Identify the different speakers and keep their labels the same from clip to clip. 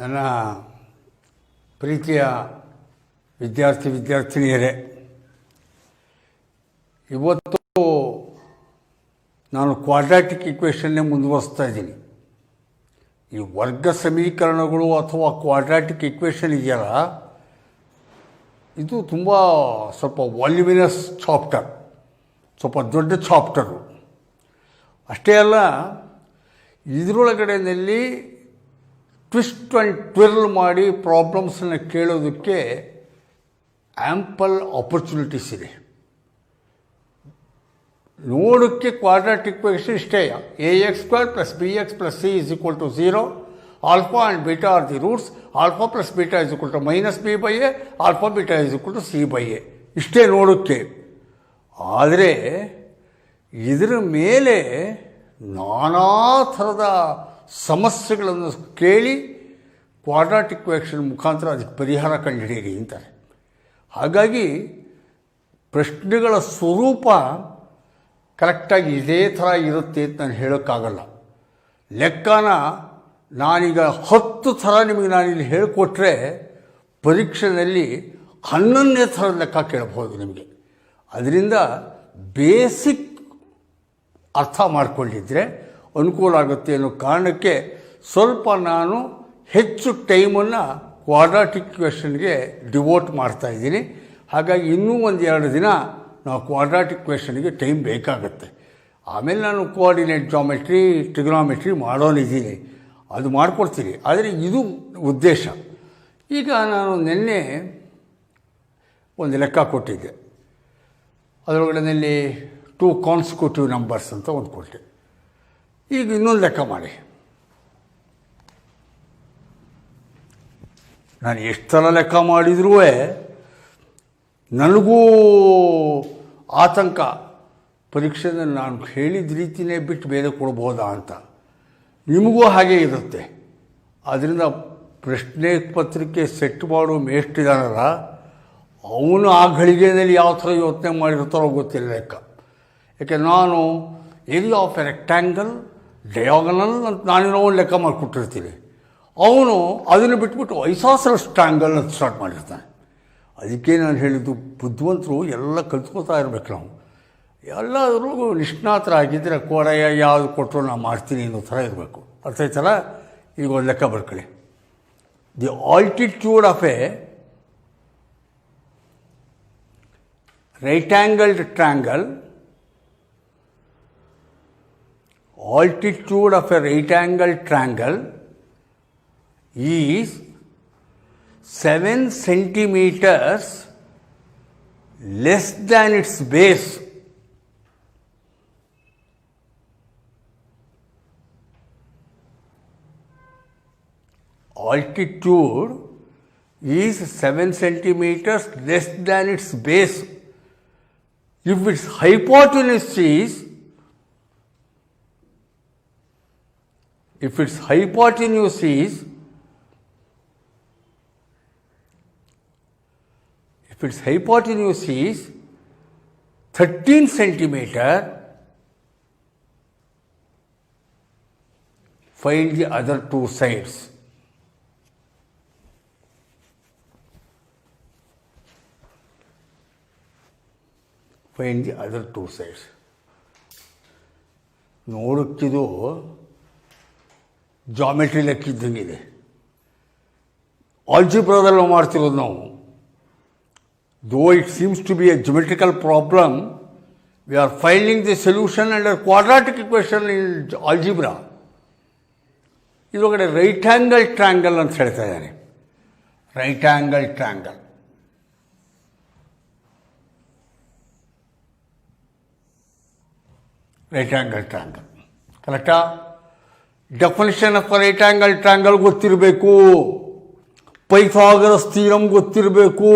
Speaker 1: ನನ್ನ ಪ್ರೀತಿಯ ವಿದ್ಯಾರ್ಥಿನಿಯರೇ, ಇವತ್ತು ನಾನು ಕ್ವಾಡ್ರಾಟಿಕ್ ಇಕ್ವೇಷನ್ನೇ ಮುಂದುವರಿಸ್ತಾ ಇದ್ದೀನಿ. ಈ ವರ್ಗ ಸಮೀಕರಣಗಳು ಅಥವಾ ಕ್ವಾಡ್ರಾಟಿಕ್ ಇಕ್ವೇಷನ್ ಇದೆಯಲ್ಲ, ಇದು ತುಂಬ ಸ್ವಲ್ಪ ವಾಲ್ಯೂಮಿನಸ್ ಚಾಪ್ಟರ್, ಸ್ವಲ್ಪ ದೊಡ್ಡ ಚಾಪ್ಟರು. ಅಷ್ಟೇ ಅಲ್ಲ, ಇದರೊಳಗಡೆಯಲ್ಲಿ ಟ್ವಿಸ್ಟ್ ಆ್ಯಂಡ್ ಟ್ವಿರ್ಲ್ ಮಾಡಿ ಪ್ರಾಬ್ಲಮ್ಸನ್ನು ಕೇಳೋದಕ್ಕೆ ಆ್ಯಂಪಲ್ ಆಪರ್ಚುನಿಟೀಸ್ ಇದೆ. ನೋಡೋಕ್ಕೆ ಕ್ವಾಡ್ರಾಟಿಕ್ ಇಕ್ವೇಷನ್ ಇಷ್ಟೇ. ax² + bx + c = 0. Alpha and beta R the roots. Alpha + beta = -b/a, alpha beta = c/a. ಇಷ್ಟೇ ನೋಡೋಕ್ಕೆ. ಆದರೆ ಇದರ ಮೇಲೆ ನಾನಾ ಥರದ ಸಮಸ್ಯೆಗಳನ್ನು ಕೇಳಿ ಕ್ವಾಡ್ರಾಟಿಕ್ ಇಕ್ವೇಷನ್ ಮುಖಾಂತರ ಅದಕ್ಕೆ ಪರಿಹಾರ ಕಂಡುಹಿಡಿಯಿರಿ ಅಂತಾರೆ. ಹಾಗಾಗಿ ಪ್ರಶ್ನೆಗಳ ಸ್ವರೂಪ ಕರೆಕ್ಟಾಗಿ ಇದೇ ಥರ ಇರುತ್ತೆ ಅಂತ ನಾನು ಹೇಳೋಕ್ಕಾಗಲ್ಲ. ಲೆಕ್ಕನ ನಾನೀಗ 10 ಥರ ನಿಮಗೆ ನಾನಿಲ್ಲಿ ಹೇಳಿಕೊಟ್ರೆ ಪರೀಕ್ಷೆಯಲ್ಲಿ 11ನೇ ಥರದ ಲೆಕ್ಕ ಕೇಳಬಹುದು ನಿಮಗೆ. ಅದರಿಂದ ಬೇಸಿಕ್ ಅರ್ಥ ಮಾಡಿಕೊಂಡಿದ್ರೆ ಅನುಕೂಲ ಆಗುತ್ತೆ ಅನ್ನೋ ಕಾರಣಕ್ಕೆ ಸ್ವಲ್ಪ ನಾನು ಹೆಚ್ಚು ಟೈಮನ್ನು ಕ್ವಾಡ್ರಾಟಿಕ್ ಇಕ್ವೇಷನ್ಗೆ ಡಿವೋಟ್ ಮಾಡ್ತಾಯಿದ್ದೀನಿ. ಹಾಗಾಗಿ ಇನ್ನೂ 1-2 ದಿನ ನಾವು ಕ್ವಾಡ್ರಾಟಿಕ್ ಇಕ್ವೇಷನ್ಗೆ ಟೈಮ್ ಬೇಕಾಗುತ್ತೆ. ಆಮೇಲೆ ನಾನು ಕೋಆರ್ಡಿನೇಟ್ ಜಾಮೆಟ್ರಿ, ಟ್ರಿಗ್ನಾಮೆಟ್ರಿ ಮಾಡೋನಿದ್ದೀನಿ, ಅದು ಮಾಡಿಕೊಡ್ತೀನಿ. ಆದರೆ ಇದು ಉದ್ದೇಶ. ಈಗ ನಾನು ನಿನ್ನೆ ಒಂದು ಲೆಕ್ಕ ಕೊಟ್ಟಿದ್ದೆ. ಅದರೊಳಗಡೆಯಲ್ಲಿ 2 ಕಾನ್ಸಿಕ್ಯೂಟಿವ್ ನಂಬರ್ಸ್ ಅಂತ ಒಂದು ಕೊಟ್ಟೆ. ಈಗ ಇನ್ನೊಂದು ಲೆಕ್ಕ ಮಾಡಿ. ನಾನು ಎಷ್ಟು ಥರ ಲೆಕ್ಕ ಮಾಡಿದ್ರೂ ನನಗೂ ಆತಂಕ, ಪರೀಕ್ಷೆಯಲ್ಲಿ ನಾನು ಹೇಳಿದ ರೀತಿಯೇ ಬಿಟ್ಟು ಬೇರೆ ಕೊಡ್ಬೋದಾ ಅಂತ. ನಿಮಗೂ ಹಾಗೆ ಇರುತ್ತೆ. ಆದ್ದರಿಂದ ಪ್ರಶ್ನೆ ಪತ್ರಿಕೆ ಸೆಟ್ ಮಾಡೋ ಮೇಷ್ಟಿದಾನಲ್ಲ, ಅವನು ಆ ಘಳಿಗೆಯಲ್ಲಿ ಯಾವ ಥರ ಯೋಚನೆ ಮಾಡಿರ್ತಾರೋ ಗೊತ್ತಿಲ್ಲ ಲೆಕ್ಕ. ಯಾಕೆ ನಾನು area of A rectangle, diagonal ಅಂತ ನಾನೇನೋ ಒಂದು ಲೆಕ್ಕ ಮಾಡಿಕೊಟ್ಟಿರ್ತೀನಿ. ಅವನು ಅದನ್ನು ಬಿಟ್ಬಿಟ್ಟು ಐಸಾಸೆಲಸ್ ಟ್ರ್ಯಾಂಗಲ್ ಅಂತ ಸ್ಟಾರ್ಟ್ ಮಾಡಿರ್ತಾನೆ. ಅದಕ್ಕೆ ನಾನು ಹೇಳಿದ್ದು, ಬುದ್ಧಿವಂತರು ಎಲ್ಲ ಕಲ್ತ್ಕೋತಾ ಇರಬೇಕು. ನಾವು ಎಲ್ಲಾದರೂ ನಿಷ್ಣಾತರಾಗಿದ್ದರೆ ಕೋರಯ್ಯ ಯಾವುದು ಕೊಟ್ಟರು ನಾನು ಮಾಡ್ತೀನಿ ಅನ್ನೋ ಥರ ಇರಬೇಕು. ಅರ್ಥ ಆಯ್ತಲ್ಲ? ಈಗ ಒಂದು ಲೆಕ್ಕ ಬರ್ಕೊಳ್ಳಿ. The altitude of A right angled triangle, altitude of a right angle triangle is 7 centimeters less than its base. Altitude is 7 centimeters less than its base if its hypotenuse is If its hypotenuse is 13 centimeter, find the other 2 sides. Find the other 2 sides. ನೋಡುತ್ತಿದ್ದು geometry ಲೆಕ್ಕಿದ್ದಂಗಿದೆ. ಆಲ್ಜಿಬ್ರಾದಲ್ಲಿ ಮಾಡ್ತಿರೋದು ನಾವು. Though it seems to be a geometrical problem, we are finding the solution under quadratic equation in algebra. ಇದರೊಳಗಡೆ right angle triangle ಅಂತ ಹೇಳ್ತಾ ಇದ್ದಾನೆ. Right angle triangle, right angle triangle ಕರೆಕ್ಟಾ? Definition of right angle triangle ಗೊತ್ತಿರಬೇಕು. Pythagoras theorem ಗೊತ್ತಿರಬೇಕು.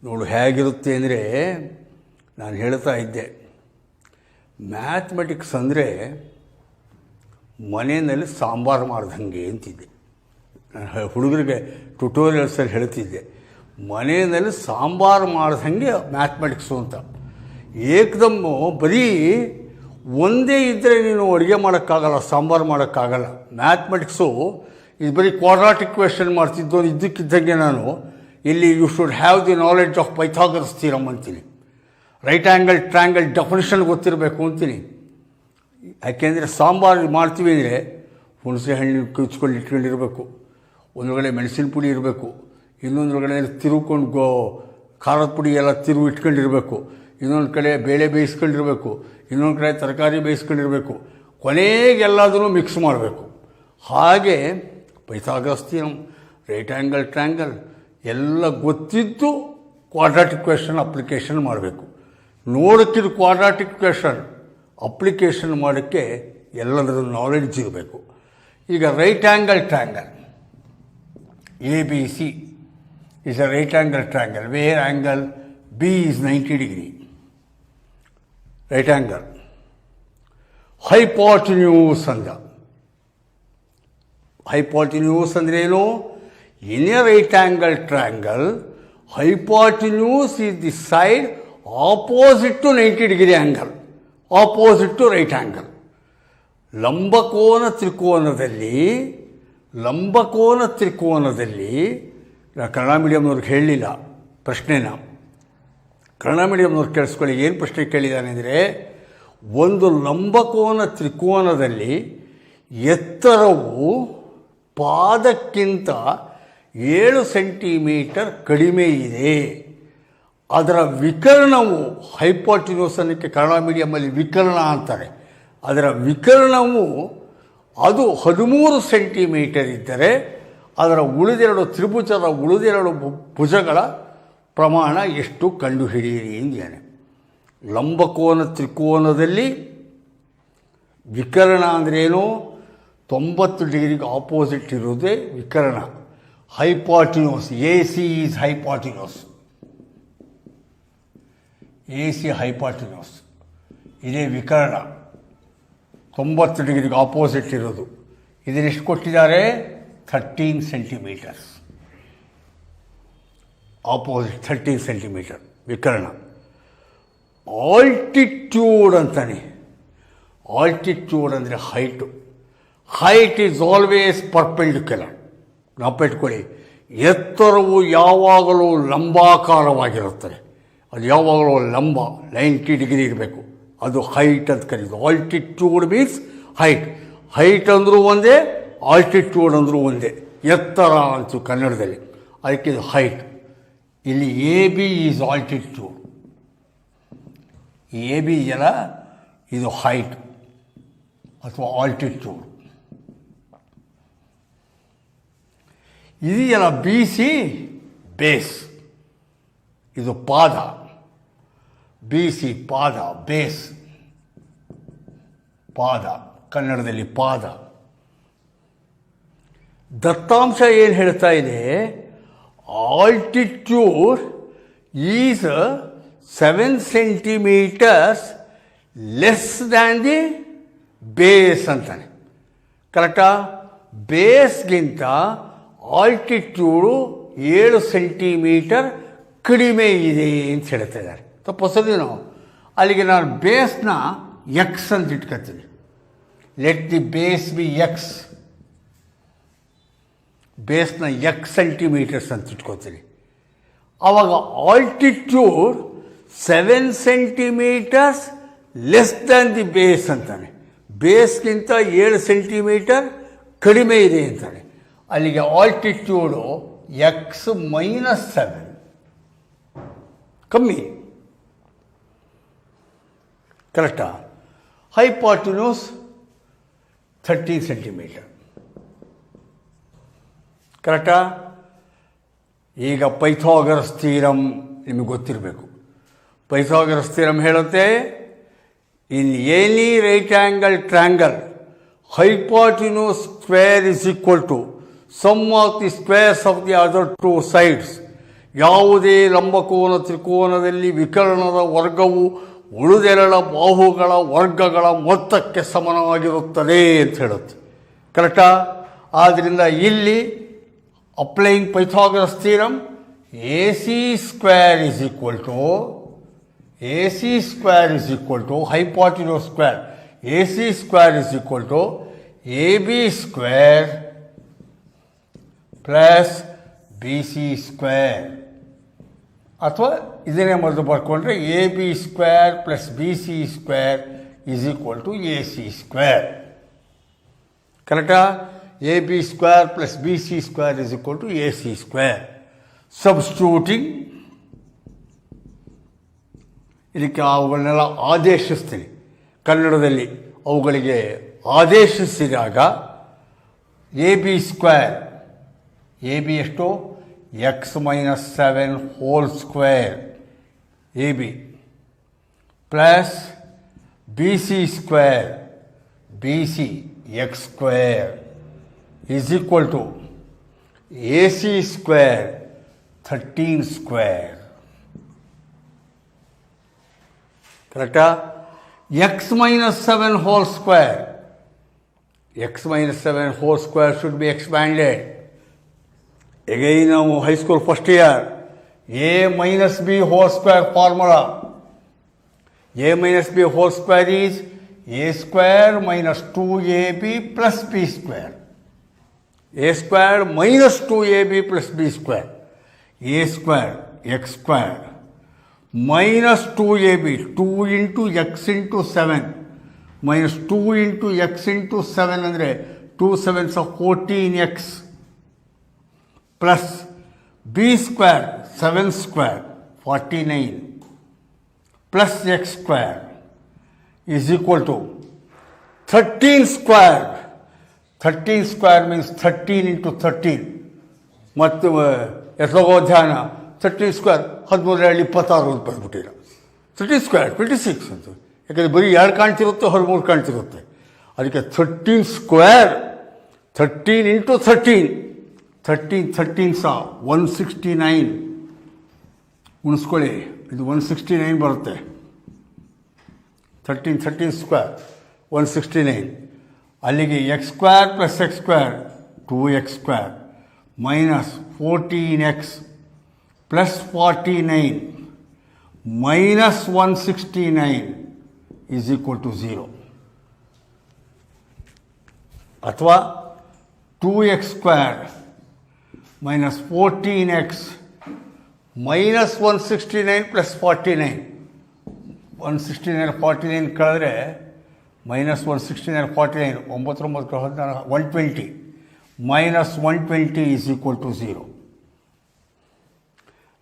Speaker 1: ನೋಡು ಹೇಗಿರುತ್ತೆ ಅಂದರೆ, ನಾನು ಹೇಳ್ತಾ ಇದ್ದೆ, ಮ್ಯಾಥಮೆಟಿಕ್ಸ್ ಅಂದರೆ ಮನೆಯಲ್ಲಿ ಸಾಂಬಾರು ಮಾಡ್ದಂಗೆ ಅಂತಿದ್ದೆ. ನಾನು ಹುಡುಗರಿಗೆ ಟ್ಯುಟೋರಿಯಲ್ಸಲ್ಲಿ ಹೇಳ್ತಿದ್ದೆ, ಮನೆಯಲ್ಲಿ ಸಾಂಬಾರು ಮಾಡ್ದಂಗೆ ಮ್ಯಾಥಮೆಟಿಕ್ಸು ಅಂತ. ಏಕದಮ್ಮು ಬರೀ ಒಂದೇ ಇದ್ದರೆ ನೀನು ಅಡುಗೆ ಮಾಡೋಕ್ಕಾಗಲ್ಲ, ಸಾಂಬಾರು ಮಾಡೋಕ್ಕಾಗಲ್ಲ. ಮ್ಯಾಥಮೆಟಿಕ್ಸು ಇದು ಬರೀ ಕ್ವಾಡ್ರಾಟಿಕ್ ಕ್ವೆಶನ್ ಮಾಡ್ತಿದ್ದು. ಇದ್ದಕ್ಕಿದ್ದಂಗೆ ನಾನು ಇಲ್ಲಿ you should have the knowledge of Pythagoras theorem ಅಂತೀನಿ. ರೈಟ್ ಆ್ಯಂಗಲ್ ಟ್ರ್ಯಾಂಗಲ್ ಡೆಫಿನಿಷನ್ ಗೊತ್ತಿರಬೇಕು ಅಂತೀನಿ. ಯಾಕೆಂದರೆ ಸಾಂಬಾರು ಮಾಡ್ತೀವಿ ಅಂದರೆ ಹುಣಸೆ ಹಣ್ಣು ಕುಚ್ಕೊಂಡು ಇಟ್ಕೊಂಡಿರಬೇಕು, ಒಂದೊಳಗಡೆ ಮೆಣಸಿನ ಪುಡಿ ಇರಬೇಕು, ಇನ್ನೊಂದೊಳಗಡೆ ತಿರುಕೊಂಡು ಖಾರದ ಪುಡಿ ಎಲ್ಲ ತಿರುವು ಇಟ್ಕೊಂಡಿರಬೇಕು, ಇನ್ನೊಂದು ಕಡೆ ಬೇಳೆ ಬೇಯಿಸ್ಕೊಂಡಿರಬೇಕು, ಇನ್ನೊಂದು ಕಡೆ ತರಕಾರಿ ಬೇಯಿಸ್ಕೊಂಡಿರಬೇಕು, ಕೊನೆಗೆಲ್ಲದನ್ನು ಮಿಕ್ಸ್ ಮಾಡಬೇಕು. ಹಾಗೆ Pythagoras theorem, right angle triangle ಎಲ್ಲ ಗೊತ್ತಿದ್ದು ಕ್ವಾಡ್ರಾಟಿಕ್ ಕ್ವೆಶನ್ ಅಪ್ಲಿಕೇಶನ್ ಮಾಡಬೇಕು. ನೋಡೋಕ್ಕಿದು ಕ್ವಾಡ್ರಾಟಿಕ್ ಕ್ವೆಶನ್ ಅಪ್ಲಿಕೇಶನ್ ಮಾಡೋಕ್ಕೆ ಎಲ್ಲದರ ನಾಲೆಡ್ಜ್ ಇರಬೇಕು. ಈಗ right angle triangle ABC is a right angle triangle where angle B is 90 degree. Right angle. Hypotenuse ಅಂದ. Hypotenuse ಅಂದ್ರೆ ಏನು? In a right angle triangle, hypotenuse is the side opposite to 90 degree angle, opposite to right angle. ಲಂಬಕೋನ ತ್ರಿಕೋನದಲ್ಲಿ ಕನ್ನಡ ಮೀಡಿಯಮ್ನವ್ರಿಗೆ ಹೇಳಲಿಲ್ಲ ಪ್ರಶ್ನೆನ. ಕನ್ನಡ ಮೀಡಿಯಮ್ನವ್ರು ಕೇಳಿಸ್ಕೊಳ್ಳಿ, ಏನು ಪ್ರಶ್ನೆ ಕೇಳಿದ್ದಾನೆ ಅಂದರೆ, ಒಂದು ಲಂಬಕೋನ ತ್ರಿಕೋನದಲ್ಲಿ ಎತ್ತರವು ಪಾದಕ್ಕಿಂತ 7 ಸೆಂಟಿಮೀಟರ್ ಕಡಿಮೆ ಇದೆ. ಅದರ ವಿಕರ್ಣವು ಹೈಪೋಟಿನ್ಯೂಸ್ ಅನ್ನಕ್ಕೆ ಕನ್ನಡ ಮೀಡಿಯಮಲ್ಲಿ ವಿಕರ್ಣ ಅಂತಾರೆ. ಅದರ ವಿಕರ್ಣವು ಅದು 13 ಸೆಂಟಿಮೀಟರ್ ಇದ್ದರೆ ಅದರ ತ್ರಿಭುಜದ ಉಳಿದೆರಡು ಭುಜಗಳ ಪ್ರಮಾಣ ಎಷ್ಟು ಕಂಡುಹಿಡಿಯಿರಿ ಎಂದಿದ್ದಾನೆ. ಲಂಬಕೋನ ತ್ರಿಕೋನದಲ್ಲಿ ವಿಕರ್ಣ ಅಂದ್ರೇನು? 90 ಡಿಗ್ರಿಗೆ ಆಪೋಸಿಟ್ ಇರುವುದೇ ವಿಕರ್ಣ. Hypotenuse, AC is hypotenuse. AC hypotenuse, ಇದೇ ವಿಕರ್ಣ. 90 ಡಿಗ್ರಿಗೆ ಆಪೋಸಿಟ್ ಇರೋದು. ಇದನ್ನೆಷ್ಟು ಕೊಟ್ಟಿದ್ದಾರೆ? 13 ಸೆಂಟಿಮೀಟರ್ಸ್. ಆಪೋಸಿಟ್ 13 ಸೆಂಟಿಮೀಟರ್ ವಿಕರ್ಣ. ಆಲ್ಟಿಟ್ಯೂಡ್ ಅಂತಾನೆ. ಆಲ್ಟಿಟ್ಯೂಡ್ ಅಂದರೆ height. Height is always perpendicular. ಜ್ಞಾಪಕ, ಎತ್ತರವು ಯಾವಾಗಲೂ ಲಂಬಾಕಾರವಾಗಿರುತ್ತದೆ. ಅದು ಯಾವಾಗಲೂ ಲಂಬ 90 ಡಿಗ್ರಿ ಇರಬೇಕು. ಅದು ಹೈಟ್ ಅಂತ ಕರೀದು. Altitude means height. ಹೈಟ್ ಅಂದರೂ ಒಂದೇ, ಆಲ್ಟಿಟ್ಯೂಡ್ ಅಂದರೂ ಒಂದೇ. ಎತ್ತರ ಅಂತು ಕನ್ನಡದಲ್ಲಿ, ಅದಕ್ಕೆ ಇದು ಹೈಟ್. ಇಲ್ಲಿ AB ಈಸ್ ಆಲ್ಟಿಟ್ಯೂಡ್. AB ಎಲ್ಲ ಇದು ಹೈಟ್ ಅಥವಾ ಆಲ್ಟಿಟ್ಯೂಡ್. ಇದೆಯಲ್ಲ BC ಬೇಸ್, ಇದು ಪಾದ. BC ಪಾದ, ಬೇಸ್ ಪಾದ, ಕನ್ನಡದಲ್ಲಿ ಪಾದ. ದತ್ತಾಂಶ ಏನು ಹೇಳ್ತಾ ಇದೆ? Altitude is 7 centimetres less than the base ಅಂತಾನೆ. ಕರೆಕ್ಟಾ? ಬೇಸ್ಗಿಂತ ಆಲ್ಟಿಟ್ಯೂಡು 7 ಸೆಂಟಿಮೀಟರ್ ಕಡಿಮೆ ಇದೆ ಅಂತ ಹೇಳ್ತಾ ಇದ್ದಾರೆ. ತಪ್ಪಸೋದೇನೋ? ಅಲ್ಲಿಗೆ ನಾನು ಬೇಸ್ನ ಎಕ್ಸ್ ಅಂತ ಇಟ್ಕೊತೀನಿ. Let the base be X. ಬೇಸ್ನ ಎಕ್ಸ್ ಸೆಂಟಿಮೀಟರ್ಸ್ ಅಂತ ಇಟ್ಕೋತೀನಿ. ಆವಾಗ altitude 7 centimetres less than the base ಅಂತಾನೆ. ಬೇಸ್ಗಿಂತ 7 ಸೆಂಟಿಮೀಟರ್ ಕಡಿಮೆ ಇದೆ ಅಂತಾನೆ. ಅಲ್ಲಿಗೆ ಆಲ್ಟಿಟ್ಯೂಡು ಎಕ್ಸ್ -7 ಕಮ್ಮಿ. ಕರೆಕ್ಟಾ? Hypotenuse 13 centimetre. ಕರೆಕ್ಟಾ? ಈಗ ಪೈಥಾಗರಸ್ ಥಿಯರಮ್ ನಿಮಗೆ ಗೊತ್ತಿರಬೇಕು. ಪೈಥಾಗರಸ್ ಥಿಯರಮ್ ಹೇಳುತ್ತೆ, in any right angle triangle hypotenuse square is equal to sum of the squares of the other two sides. ಯಾವುದೇ ಲಂಬಕೋನ ತ್ರಿಕೋನದಲ್ಲಿ ವಿಕರ್ಣದ ವರ್ಗವು ಉಳಿದೆರಡ ಬಾಹುಗಳ ವರ್ಗಗಳ ಮೊತ್ತಕ್ಕೆ ಸಮಾನವಾಗಿರುತ್ತದೆ ಅಂತ ಹೇಳುತ್ತೆ. ಕರೆಕ್ಟಾ? ಆದ್ದರಿಂದ ಇಲ್ಲಿ applying Pythagoras theorem, AC square is equal to hypotenuse square. AC square is equal to AB square plus B C square, ಅಥವಾ ಇದನ್ನೇ ಮೊದಲು ಬರ್ಕೊಂಡ್ರೆ A B square plus B C square is equal to A C square. ಕರೆಕ್ಟಾ? A B square plus B C square is equal to A C square. Substituting ಇದಕ್ಕೆ ಅವುಗಳನ್ನೆಲ್ಲ ಆದೇಶಿಸ್ತೀನಿ. ಕನ್ನಡದಲ್ಲಿ ಅವುಗಳಿಗೆ ಆದೇಶಿಸಿದಾಗ A B square, A B ಎಷ್ಟು? X minus 7 whole square A B, plus B C square B C X square is equal to A C square 13 square. ಕರೆಕ್ಟಾ? X minus 7 whole square, X minus 7 whole square should be expanded. Again, ನಾವು high school first year, A minus B whole square formula. A minus B whole square is A square minus 2ab plus B square. A square minus 2ab plus B square. A square X square minus 2ab, 2 into X into 7 minus 2 into X into 7 ಅಂದರೆ 2 7s 14x plus B square 7 square 49 plus X square is equal to 13 square. 13 square means 13 into 13. ಮತ್ತು ಎಷ್ಟೋಗೋ ಧ್ಯಾನ 13 square 13 26 ಬಂದ್ಬಿಟ್ಟಿಲ್ಲ. 13 square 26 ಅಂತ, ಯಾಕಂದರೆ ಬರೀ 2 ಕಾಣ್ತಿರುತ್ತೆ, 13 ಕಾಣ್ತಿರುತ್ತೆ. ಅದಕ್ಕೆ 13 square, 13 into 13, 13 ಸಹ 169 ಉಣಿಸ್ಕೊಳ್ಳಿ, ಇದು 169 ಬರುತ್ತೆ. 13 ಸ್ಕ್ವೇರ್ 169. ಅಲ್ಲಿಗೆ X square plus X square 2x square minus 14x plus 49 minus 169 is equal to 0. ಅಥವಾ 2x square minus 14x minus 169 plus 49. 169 49 ಕಳೆದ್ರೆ minus 169 49 9 120 minus 120 is equal to 0.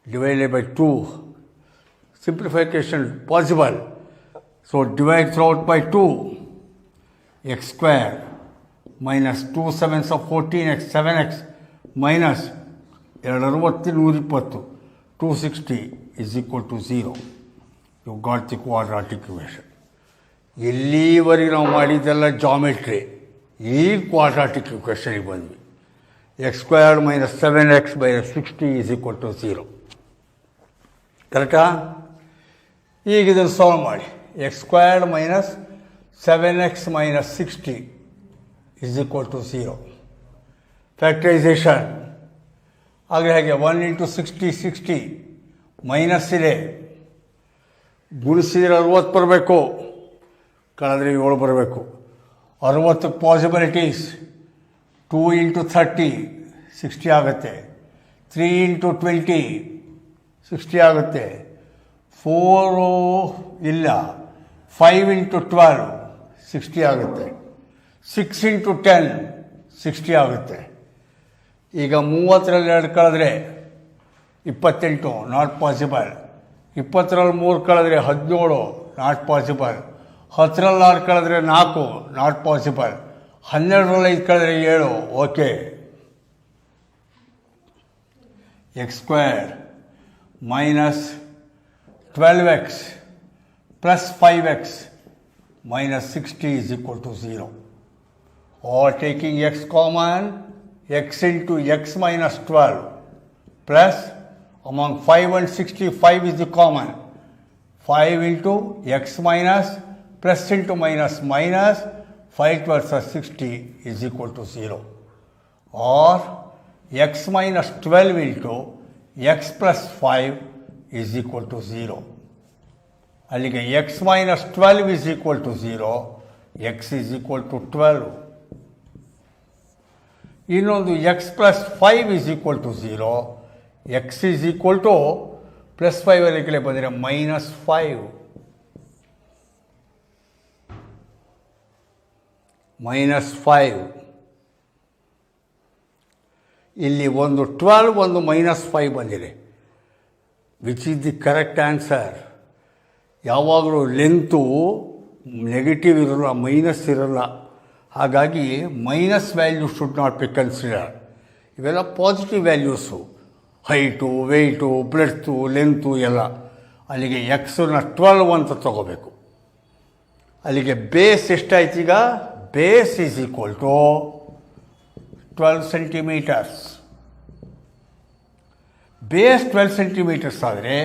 Speaker 1: Divided by 2. Simplification possible. So divide throughout by 2. X square minus 2 7s of 14x 7x minus 260 260 is equal to 0. You got the quadratic equation. ಇಲ್ಲಿವರೆಗೆ ನಾವು ಮಾಡಿದ್ದೆಲ್ಲ geometry. ಈ quadratic ಇಕ್ವೇಷನ್ಗೆ ಬಂದ್ವಿ. X square minus 7x minus 60 is equal to 0. ಕರೆಕ್ಟಾ? ಈಗ ಇದನ್ನು solve ಮಾಡಿ. X square minus 7x minus 60 is equal to 0. Factorisation ಹಾಗೆ ಹಾಗೆ 1 ಇಂಟು 60 60 ಮೈನಸ್ ಇದೆ, ಗುಣಿಸಿದ್ರೆ 60 ಬರಬೇಕು, ಕಳೆದ್ರೆ 7 ಬರಬೇಕು. 60 ಪಾಸಿಬಿಲಿಟೀಸ್. 2 ಇಂಟು 30 60 ಆಗುತ್ತೆ. 3 ಇಂಟು 20 60 ಆಗುತ್ತೆ. 4 ಇಲ್ಲ. 5 ಇಂಟು 12 60 ಆಗುತ್ತೆ. 6 ಇಂಟು 10 60 ಆಗುತ್ತೆ. ಈಗ 30ರಲ್ಲಿ 2 ಕಳೆದ್ರೆ 28 ನಾಟ್ ಪಾಸಿಬಲ್. 20ರಲ್ಲಿ 3 ಕಳೆದ್ರೆ 17 ನಾಟ್ ಪಾಸಿಬಲ್. 10ರಲ್ಲಿ 6 ಕಳೆದ್ರೆ 4 ನಾಟ್ ಪಾಸಿಬಲ್. 12ರಲ್ಲಿ 5 ಕಳೆದ್ರೆ 7 okay. X square minus 12x plus 5x minus 60 is equal to 0. Or taking x common, x into x minus 12 plus among 5 and 60, 5 is the common. 5 into x minus plus into minus minus 5 12 are 60 is equal to 0. Or x minus 12 into x plus 5 is equal to 0. ಅಲ್ಲಿಗೆ X minus 12 is equal to 0, x is equal to 12. ಇನ್ನೊಂದು X plus 5 is equal to 0. X is equal to plus 5 ಅಲ್ಲಿ ಕಡೆ ಬಂದರೆ -5. -5. ಇಲ್ಲಿ ಒಂದು 12 ಒಂದು -5 ಬಂದಿದೆ. Which is the correct answer? ಯಾವಾಗಲೂ ಲೆಂತು ನೆಗೆಟಿವ್ ಇರಲ್ಲ, ಮೈನಸ್ ಇರಲ್ಲ. ಹಾಗಾಗಿ minus value should not be consider. ಇವೆಲ್ಲ positive values. Height, weight, breadth, length ಎಲ್ಲ. ಅಲ್ಲಿಗೆ ಎಕ್ಸನ್ನ 12 ಅಂತ ತಗೋಬೇಕು. ಅಲ್ಲಿಗೆ ಬೇಸ್ ಎಷ್ಟಾಯ್ತು ಈಗ? Base is equal to 12 centimetres. Base 12 centimetres ಆದರೆ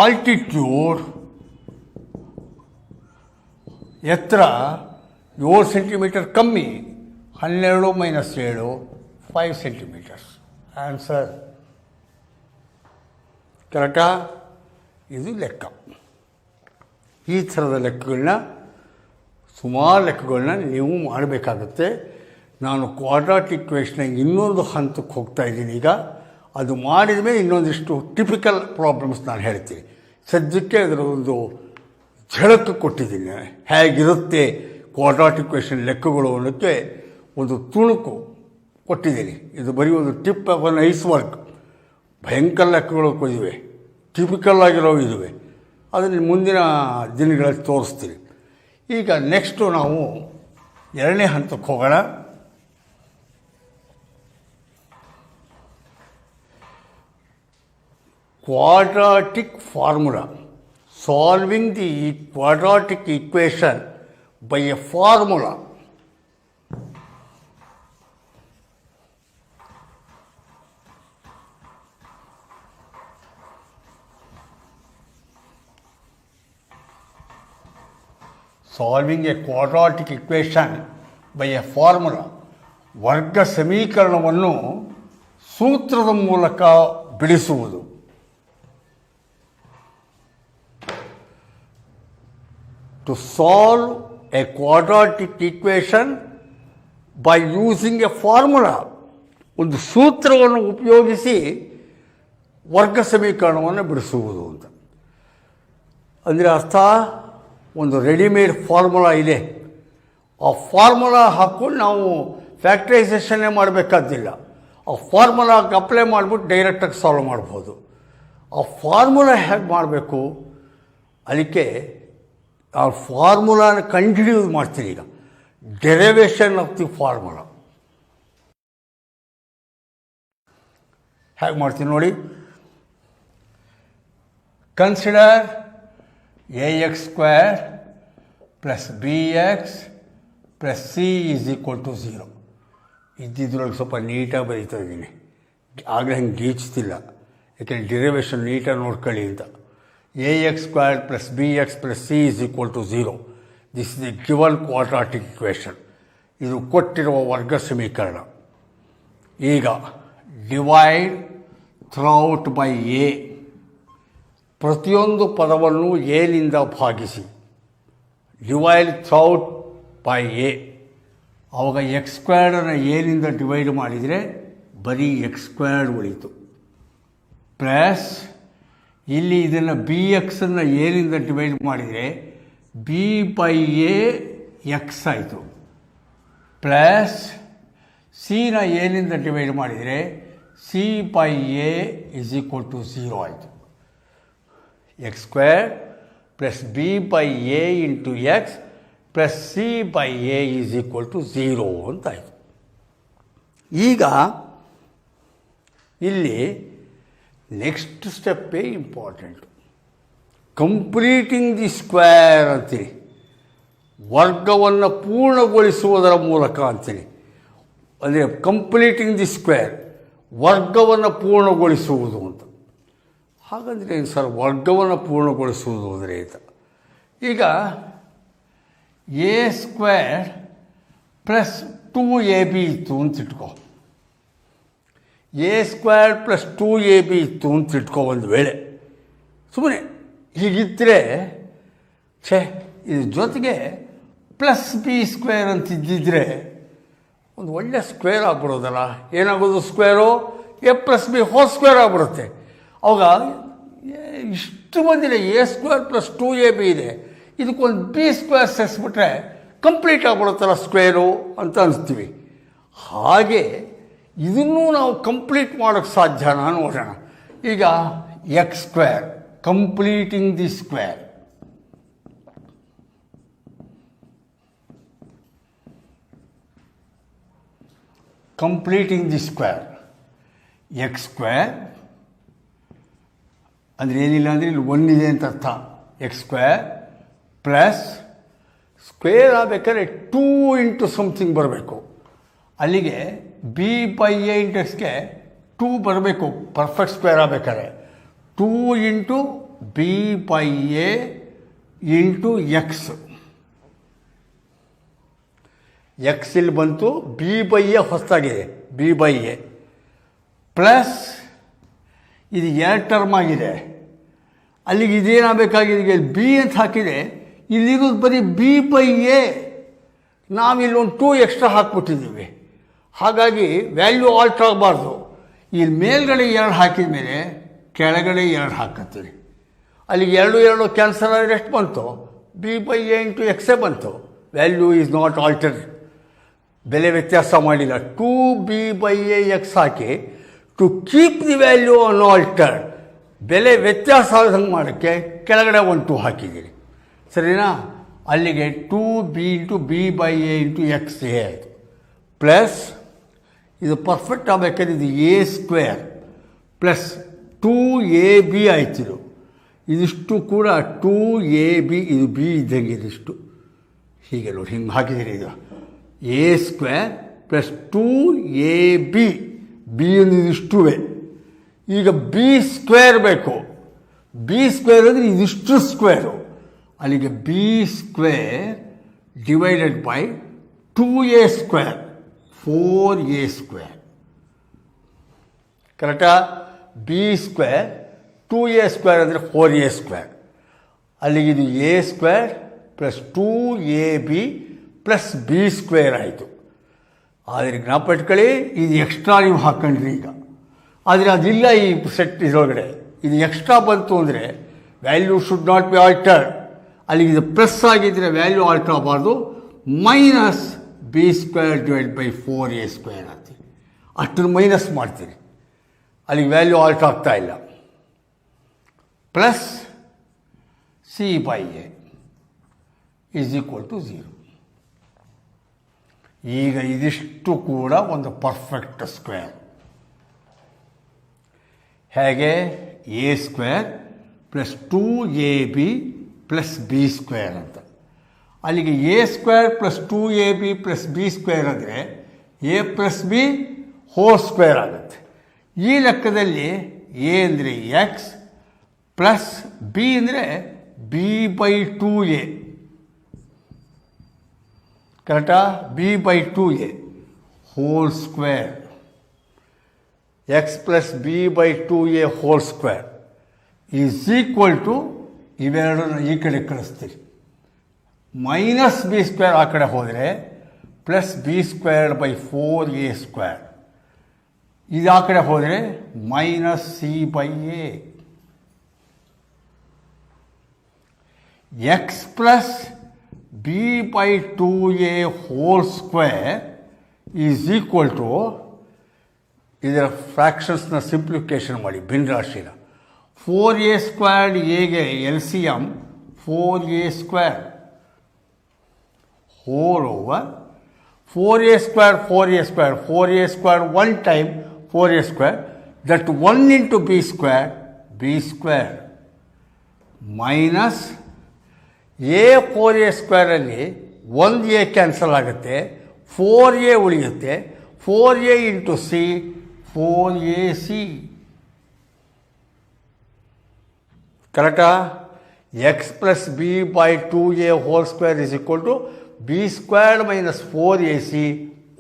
Speaker 1: ಆಲ್ಟಿಟ್ಯೂಡ್ ಎತ್ತರ 7 ಸೆಂಟಿಮೀಟರ್ ಕಮ್ಮಿ. 12 - 7 5 ಸೆಂಟಿಮೀಟರ್ಸ್. ಆನ್ಸರ್ ಕರೆಕ್ಟಾ? ಇದು ಲೆಕ್ಕ. ಈ ಥರದ ಲೆಕ್ಕಗಳನ್ನ, ಸುಮಾರು ಲೆಕ್ಕಗಳನ್ನ ನೀವು ಮಾಡಬೇಕಾಗುತ್ತೆ. ನಾನು ಕ್ವಾಡ್ರಾಟಿಕ್ ಇಕ್ವೇಷನ್ ಇನ್ನೊಂದು ಹಂತಕ್ಕೆ ಹೋಗ್ತಾ ಇದ್ದೀನಿ ಈಗ. ಅದು ಮಾಡಿದ ಮೇಲೆ ಇನ್ನೊಂದಿಷ್ಟು ಟಿಪಿಕಲ್ ಪ್ರಾಬ್ಲಮ್ಸ್ ನಾನು ಹೇಳ್ತೀನಿ. ಸದ್ಯಕ್ಕೆ ಅದರ ಒಂದು ಝಳಕು ಕೊಟ್ಟಿದ್ದೀನಿ. ಹೇಗಿರುತ್ತೆ ಕ್ವಾಡ್ರಾಟಿಕ್ ಇಕ್ವೇಷನ್ ಲೆಕ್ಕಗಳು ಅನ್ನೋಕ್ಕೆ ಒಂದು ತುಣುಕು ಕೊಟ್ಟಿದ್ದೀನಿ. ಇದು ಬರೀ ಒಂದು ಟಿಪ್ ಆಫ್ ಅನ್ ಐಸ್ಬರ್ಗ್. ಭಯಂಕರ ಲೆಕ್ಕಗಳು ಇವೆ, ಟಿಪಿಕಲ್ ಆಗಿರೋ ಇದುವೆ. ಅದನ್ನು ಮುಂದಿನ ದಿನಗಳಲ್ಲಿ ತೋರಿಸ್ತೀನಿ. ಈಗ ನೆಕ್ಸ್ಟು ನಾವು ಎರಡನೇ ಹಂತಕ್ಕೆ ಹೋಗೋಣ. Quadratic formula. Solving the quadratic equation by A formula. Solving A quadratic equation by A formula. ವರ್ಗ ಸಮೀಕರಣವನ್ನು ಸೂತ್ರದ ಮೂಲಕ ಬಿಡಿಸುವುದು. To solve a quadratic equation by using a formula. ಒಂದು ಸೂತ್ರವನ್ನು ಉಪಯೋಗಿಸಿ ವರ್ಗ ಸಮೀಕರಣವನ್ನು ಬಿಡಿಸುವುದು ಅಂತ. ಅಂದರೆ ಅರ್ಥ, ಒಂದು ರೆಡಿಮೇಡ್ ಫಾರ್ಮುಲಾ ಇದೆ. ಆ ಫಾರ್ಮುಲಾ ಹಾಕ್ಕೊಂಡು ನಾವು ಫ್ಯಾಕ್ಟರೈಸೇಷನ್ನೇ ಮಾಡಬೇಕಾದಿಲ್ಲ. ಆ ಫಾರ್ಮುಲಾಗೆ ಅಪ್ಲೈ ಮಾಡಿಬಿಟ್ಟು ಡೈರೆಕ್ಟಾಗಿ ಸಾಲ್ವ್ ಮಾಡ್ಬೋದು. ಆ ಫಾರ್ಮುಲಾ ಹೇಗೆ ಮಾಡಬೇಕು? ಅದಕ್ಕೆ ಆ ಫಾರ್ಮುಲಾನ ಕಂಟಿನ್ಯೂ ಮಾಡ್ತೀನಿ ಈಗ. ಡೆರಿವೇಷನ್ ಆಫ್ ದಿ ಫಾರ್ಮುಲಾ ಹೇಗೆ ಮಾಡ್ತೀನಿ ನೋಡಿ. Consider ax² + bx + c = 0. ಇದ್ದಿದ್ರೊಳಗೆ ಸ್ವಲ್ಪ ನೀಟಾಗಿ ಬರೀತಾ ಇದ್ದೀನಿ. ಆಗಲೇ ಹಂಗೆ ಗೀಚ್ತಿಲ್ಲ, ಯಾಕೆಂದರೆ ಡೆರಿವೇಷನ್ ನೀಟಾಗಿ ನೋಡ್ಕೊಳ್ಳಿ ಅಂತ. ax² + bx + c = 0. This is the given quadratic equation. ಇದು ಕೊಟ್ಟಿರುವ ವರ್ಗ ಸಮೀಕರಣ. ಈಗ ಡಿವೈಡ್ ಥ್ರೌಟ್ ಬೈ ಎ. ಪ್ರತಿಯೊಂದು ಪದವನ್ನು ಎನಿಂದ ಭಾಗಿಸಿ. Divide throughout by A. ಆವಾಗ x² ಎನಿಂದ ಡಿವೈಡ್ ಮಾಡಿದರೆ ಬರೀ x² ಉಳಿತು. ಪ್ಲಸ್ ಇಲ್ಲಿ ಇದನ್ನು bx ಏನಿಂದ ಡಿವೈಡ್ ಮಾಡಿದರೆ b/a x ಆಯಿತು. ಪ್ಲಸ್ c ಏನಿಂದ ಡಿವೈಡ್ ಮಾಡಿದರೆ c/a = 0 ಆಯಿತು. x² + b/a × x + c/a = 0 ಅಂತಾಯಿತು. ಈಗ ಇಲ್ಲಿ ನೆಕ್ಸ್ಟ್ ಸ್ಟೆಪ್ಪೇ ಇಂಪಾರ್ಟೆಂಟು. ಕಂಪ್ಲೀಟಿಂಗ್ ದಿ ಸ್ಕ್ವೇರ್ ಅಂತೀನಿ. ವರ್ಗವನ್ನು ಪೂರ್ಣಗೊಳಿಸುವುದರ ಮೂಲಕ ಅಂತೀನಿ. ಅಂದರೆ ಕಂಪ್ಲೀಟಿಂಗ್ ದಿ ಸ್ಕ್ವೇರ್, ವರ್ಗವನ್ನು ಪೂರ್ಣಗೊಳಿಸುವುದು ಅಂತ. ಹಾಗಂದರೆ ಏನು ಸರ್ ವರ್ಗವನ್ನು ಪೂರ್ಣಗೊಳಿಸುವುದು ಅಂದರೆ ಅಂತ? ಈಗ a² + 2ab ಇತ್ತು ಅಂತ ಇಟ್ಕೋ. a² + 2ab ಇತ್ತು ಅಂತ ಇಟ್ಕೋ. ಒಂದು ವೇಳೆ ಸುಮ್ಮನೆ ಹೀಗಿದ್ದರೆ ಇದ್ರ ಜೊತೆಗೆ +b² ಅಂತಿದ್ದಿದ್ರೆ ಒಂದು ಒಳ್ಳೆ ಸ್ಕ್ವೇರ್ ಆಗ್ಬಿಡೋದಲ್ಲ. ಏನಾಗೋದು square? A plus b whole square ಆಗಿಬಿಡುತ್ತೆ. ಅವಾಗ ಇಷ್ಟು ಬಂದಿದೆ, ಎ ಸ್ಕ್ವೇರ್ ಪ್ಲಸ್ 2ab ಇದೆ, ಇದಕ್ಕೊಂದು ಬಿ ಸ್ಕ್ವೇರ್ ಸೇರಿಸ್ಬಿಟ್ರೆ ಕಂಪ್ಲೀಟ್ ಆಗ್ಬಿಡುತ್ತಲ್ಲ ಸ್ಕ್ವೇರು ಅಂತ ಅನಿಸ್ತೀವಿ. ಹಾಗೆ ಇದನ್ನೂ ನಾವು ಕಂಪ್ಲೀಟ್ ಮಾಡೋಕ್ಕೆ ಸಾಧ್ಯನಾ ನೋಡೋಣ. ಈಗ X square completing the square, completing the square X square ಅಂದರೆ ಏನಿಲ್ಲ ಅಂದರೆ ಇಲ್ಲಿ 1 ಇದೆ ಅಂತ ಅರ್ಥ. ಎಕ್ಸ್ ಸ್ಕ್ವೇರ್ ಪ್ಲಸ್ ಸ್ಕ್ವೇರ್ ಆಗಬೇಕಾದ್ರೆ 2 ಇಂಟು ಸಮಥಿಂಗ್ ಬರಬೇಕು. ಅಲ್ಲಿಗೆ ಬಿ ಬೈ ಎ ಇಂಟು ಎಕ್ಸ್ಗೆ 2 ಬರಬೇಕು ಪರ್ಫೆಕ್ಟ್ ಸ್ಕ್ವೇರ್ ಆಗಬೇಕಾದ್ರೆ. 2 into b by a into x, x ಇಲ್ಲಿ ಬಂತು, ಬಿ ಬೈ ಎ ಹೊಸದಾಗಿದೆ, ಬಿ ಬೈ ಎ ಪ್ಲಸ್ ಇದು 2 ಟರ್ಮ್ ಆಗಿದೆ. ಅಲ್ಲಿಗೆ ಇದೇನಾಗಬೇಕಾಗಿದೆ, ಈಗ ಬಿ ಅಂತ ಹಾಕಿದೆ, ಇಲ್ಲಿರೋದು ಬರೀ ಬಿ ಬೈ ಎ, ನಾವಿಲ್ಲೊಂದು 2 ಎಕ್ಸ್ಟ್ರಾ ಹಾಕ್ಬಿಟ್ಟಿದ್ದೀವಿ. ಹಾಗಾಗಿ ವ್ಯಾಲ್ಯೂ ಆಲ್ಟ್ರ್ ಆಗಬಾರ್ದು. ಇಲ್ಲಿ ಮೇಲ್ಗಡೆ 2 ಹಾಕಿದ ಮೇಲೆ ಕೆಳಗಡೆ 2 ಹಾಕತ್ತೀವಿ. ಅಲ್ಲಿಗೆ 2 ಕ್ಯಾನ್ಸಲ್ ಆದರೆ ಎಷ್ಟು ಬಂತು? ಬಿ ಬೈ ಎ ಇಂಟು ಎಕ್ಸೇ ಬಂತು. ವ್ಯಾಲ್ಯೂ ಈಸ್ ನಾಟ್ ಆಲ್ಟರ್ಡ್, ಬೆಲೆ ವ್ಯತ್ಯಾಸ ಮಾಡಿಲ್ಲ. 2b/ax ಹಾಕಿ to keep the value unaltered, ಬೆಲೆ ವ್ಯತ್ಯಾಸ ಆಗದಂಗೆ ಮಾಡೋಕ್ಕೆ ಕೆಳಗಡೆ 1 2 ಹಾಕಿದ್ದೀರಿ, ಸರಿನಾ? ಅಲ್ಲಿಗೆ 2b into b/a into X A ಆಯಿತು. ಪ್ಲಸ್ ಇದು ಪರ್ಫೆಕ್ಟ್ ಆಗಬೇಕಾದ್ರೆ ಇದು ಎ ಸ್ಕ್ವೇರ್ ಪ್ಲಸ್ 2ab ಆಯ್ತಿದು. ಇದಿಷ್ಟು ಕೂಡ 2ab, ಇದು ಬಿ ಇದ್ದಂಗೆ ಇದಿಷ್ಟು ಹೀಗೆ ನೋಡಿ, ಹಿಂಗೆ ಹಾಕಿದ್ದೀರಿ. ಇದು a square plus 2ab, b ಅಂದಿದಿಷ್ಟುವೆ. ಈಗ ಬಿ ಸ್ಕ್ವೇರ್ ಬೇಕು. ಬಿ ಸ್ಕ್ವೇರ್ ಅಂದರೆ ಇದಿಷ್ಟು ಸ್ಕ್ವೇರು. ಅಲ್ಲಿಗೆ b square divided by 2a square, 4a square. ಕರೆಕ್ಟಾ? ಬಿ ಸ್ಕ್ವೇರ್ 2a ಸ್ಕ್ವೇರ್ ಅಂದರೆ 4a ಸ್ಕ್ವೇರ್. ಅಲ್ಲಿಗೆ ಇದು a square plus 2ab plus B square ಆಯಿತು. ಆದರೆ ಜ್ಞಾಪಟ್ಕೊಳ್ಳಿ, ಇದು ಎಕ್ಸ್ಟ್ರಾ ನೀವು ಹಾಕ್ಕೊಂಡ್ರಿ ಈಗ. ಆದರೆ ಅದಿಲ್ಲ ಈ ಸೆಟ್ ಇದರೊಳಗಡೆ. ಇದು ಎಕ್ಸ್ಟ್ರಾ ಬಂತು ಅಂದರೆ value should not be altered. ಅಲ್ಲಿಗೆ ಇದು ಪ್ಲಸ್ ಆಗಿದ್ದರೆ ವ್ಯಾಲ್ಯೂ ಆಲ್ಟರ್ ಆಗಬಾರ್ದು. Minus b square divide by 4a square ಆಗ್ತೀವಿ. ಅಷ್ಟನ್ನು ಮೈನಸ್ ಮಾಡ್ತೀರಿ, ಅಲ್ಲಿಗೆ ವ್ಯಾಲ್ಯೂ ಆಲ್ಟರ್ ಆಗ್ತಾ ಇಲ್ಲ. Plus c/a is equal to 0. ಈಗ ಇದಿಷ್ಟು ಕೂಡ ಒಂದು ಪರ್ಫೆಕ್ಟ್ ಸ್ಕ್ವೇರ್. ಹೇಗೆ? A square plus 2ab plus B square ಅಂತ. ಅಲ್ಲಿಗೆ a square plus 2ab plus B square ಅಂದರೆ a plus b whole square ಆಗುತ್ತೆ. ಈ ಲೆಕ್ಕದಲ್ಲಿ ಎ ಅಂದರೆ ಎಕ್ಸ್ ಪ್ಲಸ್ ಬಿ ಅಂದರೆ b/2a, ಕರೆಕ್ಟಾ? b/2a whole square, X plus b/2a whole square is equal to, ಇವೆರಡನ್ನು ಈ ಕಡೆ ಕಳಿಸ್ತೀರಿ. ಮೈನಸ್ ಬಿ ಸ್ಕ್ವೇರ್ ಆ ಕಡೆ ಹೋದರೆ plus B square by 4a square, ಇದು ಆ ಕಡೆ ಹೋದರೆ minus c/a. X plus b/2a whole square is equal to, ಇದರ ಫ್ರ್ಯಾಕ್ಷನ್ಸ್ನ ಸಿಂಪ್ಲಿಫಿಕೇಷನ್ ಮಾಡಿ ಭಿನ್ನರಾಶಿನ. 4a ಸ್ಕ್ವೇರ್ಡ್ ಎಗೆ L C M 4a square whole over 4a square 4a square 4a square 1 time 4a square, that 1 into b square b square minus a 4a ಸ್ಕ್ವೇರಲ್ಲಿ 1a cancel ಆಗುತ್ತೆ, 4a ಉಳಿಯುತ್ತೆ, 4a into c 4ac. ಕರೆಕ್ಟಾ? X plus b/2a whole square is equal to b squared minus 4ac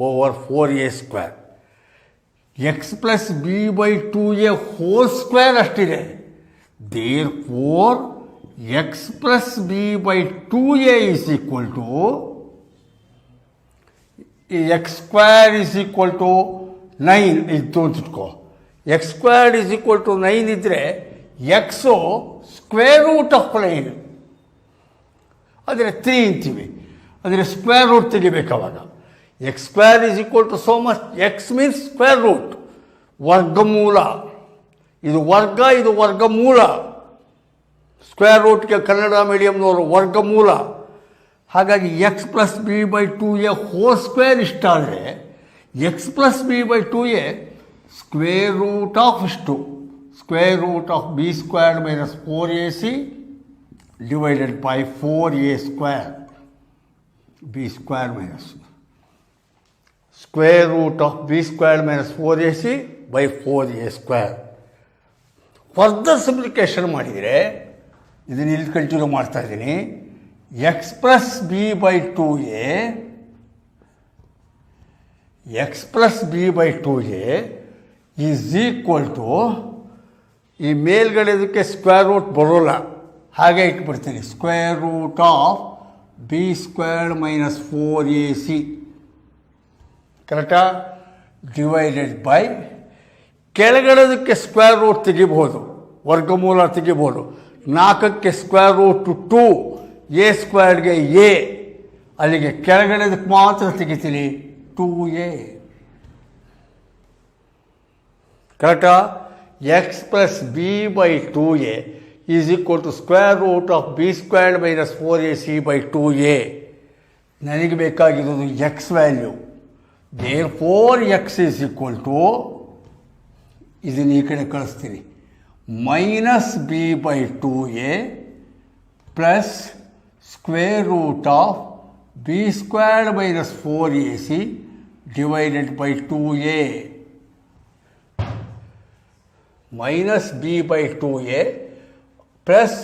Speaker 1: over 4a square. X plus b/2a whole square ಅಷ್ಟಿದೆ. Therefore x plus b/2a is equal to ಈ x square is equal to 9 ಇತ್ತು ಅಂತ ಇಟ್ಕೋ. X square is equal to 9 ಇದ್ದರೆ x square root of 9 ಅಂದರೆ 3 ಅಂತೀವಿ. ಅಂದರೆ square root ತೆಗಿಬೇಕು ಅವಾಗ. X square is equal to so much. X means square root, ವರ್ಗಮೂಲ. ಇದು ವರ್ಗ, ಇದು ವರ್ಗಮೂಲ. ಸ್ಕ್ವೇರ್ ರೂಟ್ಗೆ ಕನ್ನಡ ಮೀಡಿಯಮ್ನವರು ವರ್ಗಮೂಲ. ಹಾಗಾಗಿ x plus b by 2a whole square ಇಷ್ಟ ಆದರೆ x plus b by 2a square root of ಇಷ್ಟು, square root of B square minus 4ac divided by 4a square. B square minus square root of B square minus 4ac by 4a square. Further simplification ಮಾಡಿದರೆ ಇದನ್ನು ಇಲ್ಲಿ continue ಮಾಡ್ತಾ ಇದ್ದೀನಿ. X plus b by 2a, x plus b by 2a is equal to, ಈ ಮೇಲ್ಗಡೆ ಇದಕ್ಕೆ square root ಬರೋಲ್ಲ, ಹಾಗೆ ಇಟ್ಬಿಡ್ತೀನಿ. Square root of B square minus 4ac ಕರೆಕ್ಟಾ, ಡಿವೈಡೆಡ್ ಬೈ ಕೆಳಗಡೆದಕ್ಕೆ ಸ್ಕ್ವೇರ್ ರೂಟ್ ತೆಗಿಬೋದು, ವರ್ಗಮೂಲ ತೆಗಿಬೋದು. 4ಕ್ಕೆ ಸ್ಕ್ವೇರ್ ರೂಟ್ 2, ಎ ಸ್ಕ್ವೇರ್ಗೆ ಎ, ಅಲ್ಲಿಗೆ ಕೆಳಗಡೆದಕ್ಕೆ ಮಾತ್ರ ತೆಗಿತೀನಿ 2a. ಕರೆಕ್ಟಾ. X plus b by 2a is equal to square root of b squared minus 4ac by 2a. ನನಗೆ ಬೇಕಾಗಿರೋದು x value. Therefore x is equal to, ಇದನ್ನು ಈ ಕಡೆ ಕಳಿಸ್ತೀನಿ, minus b by 2a plus square root of b squared minus 4ac divided by 2a. Minus b by 2a plus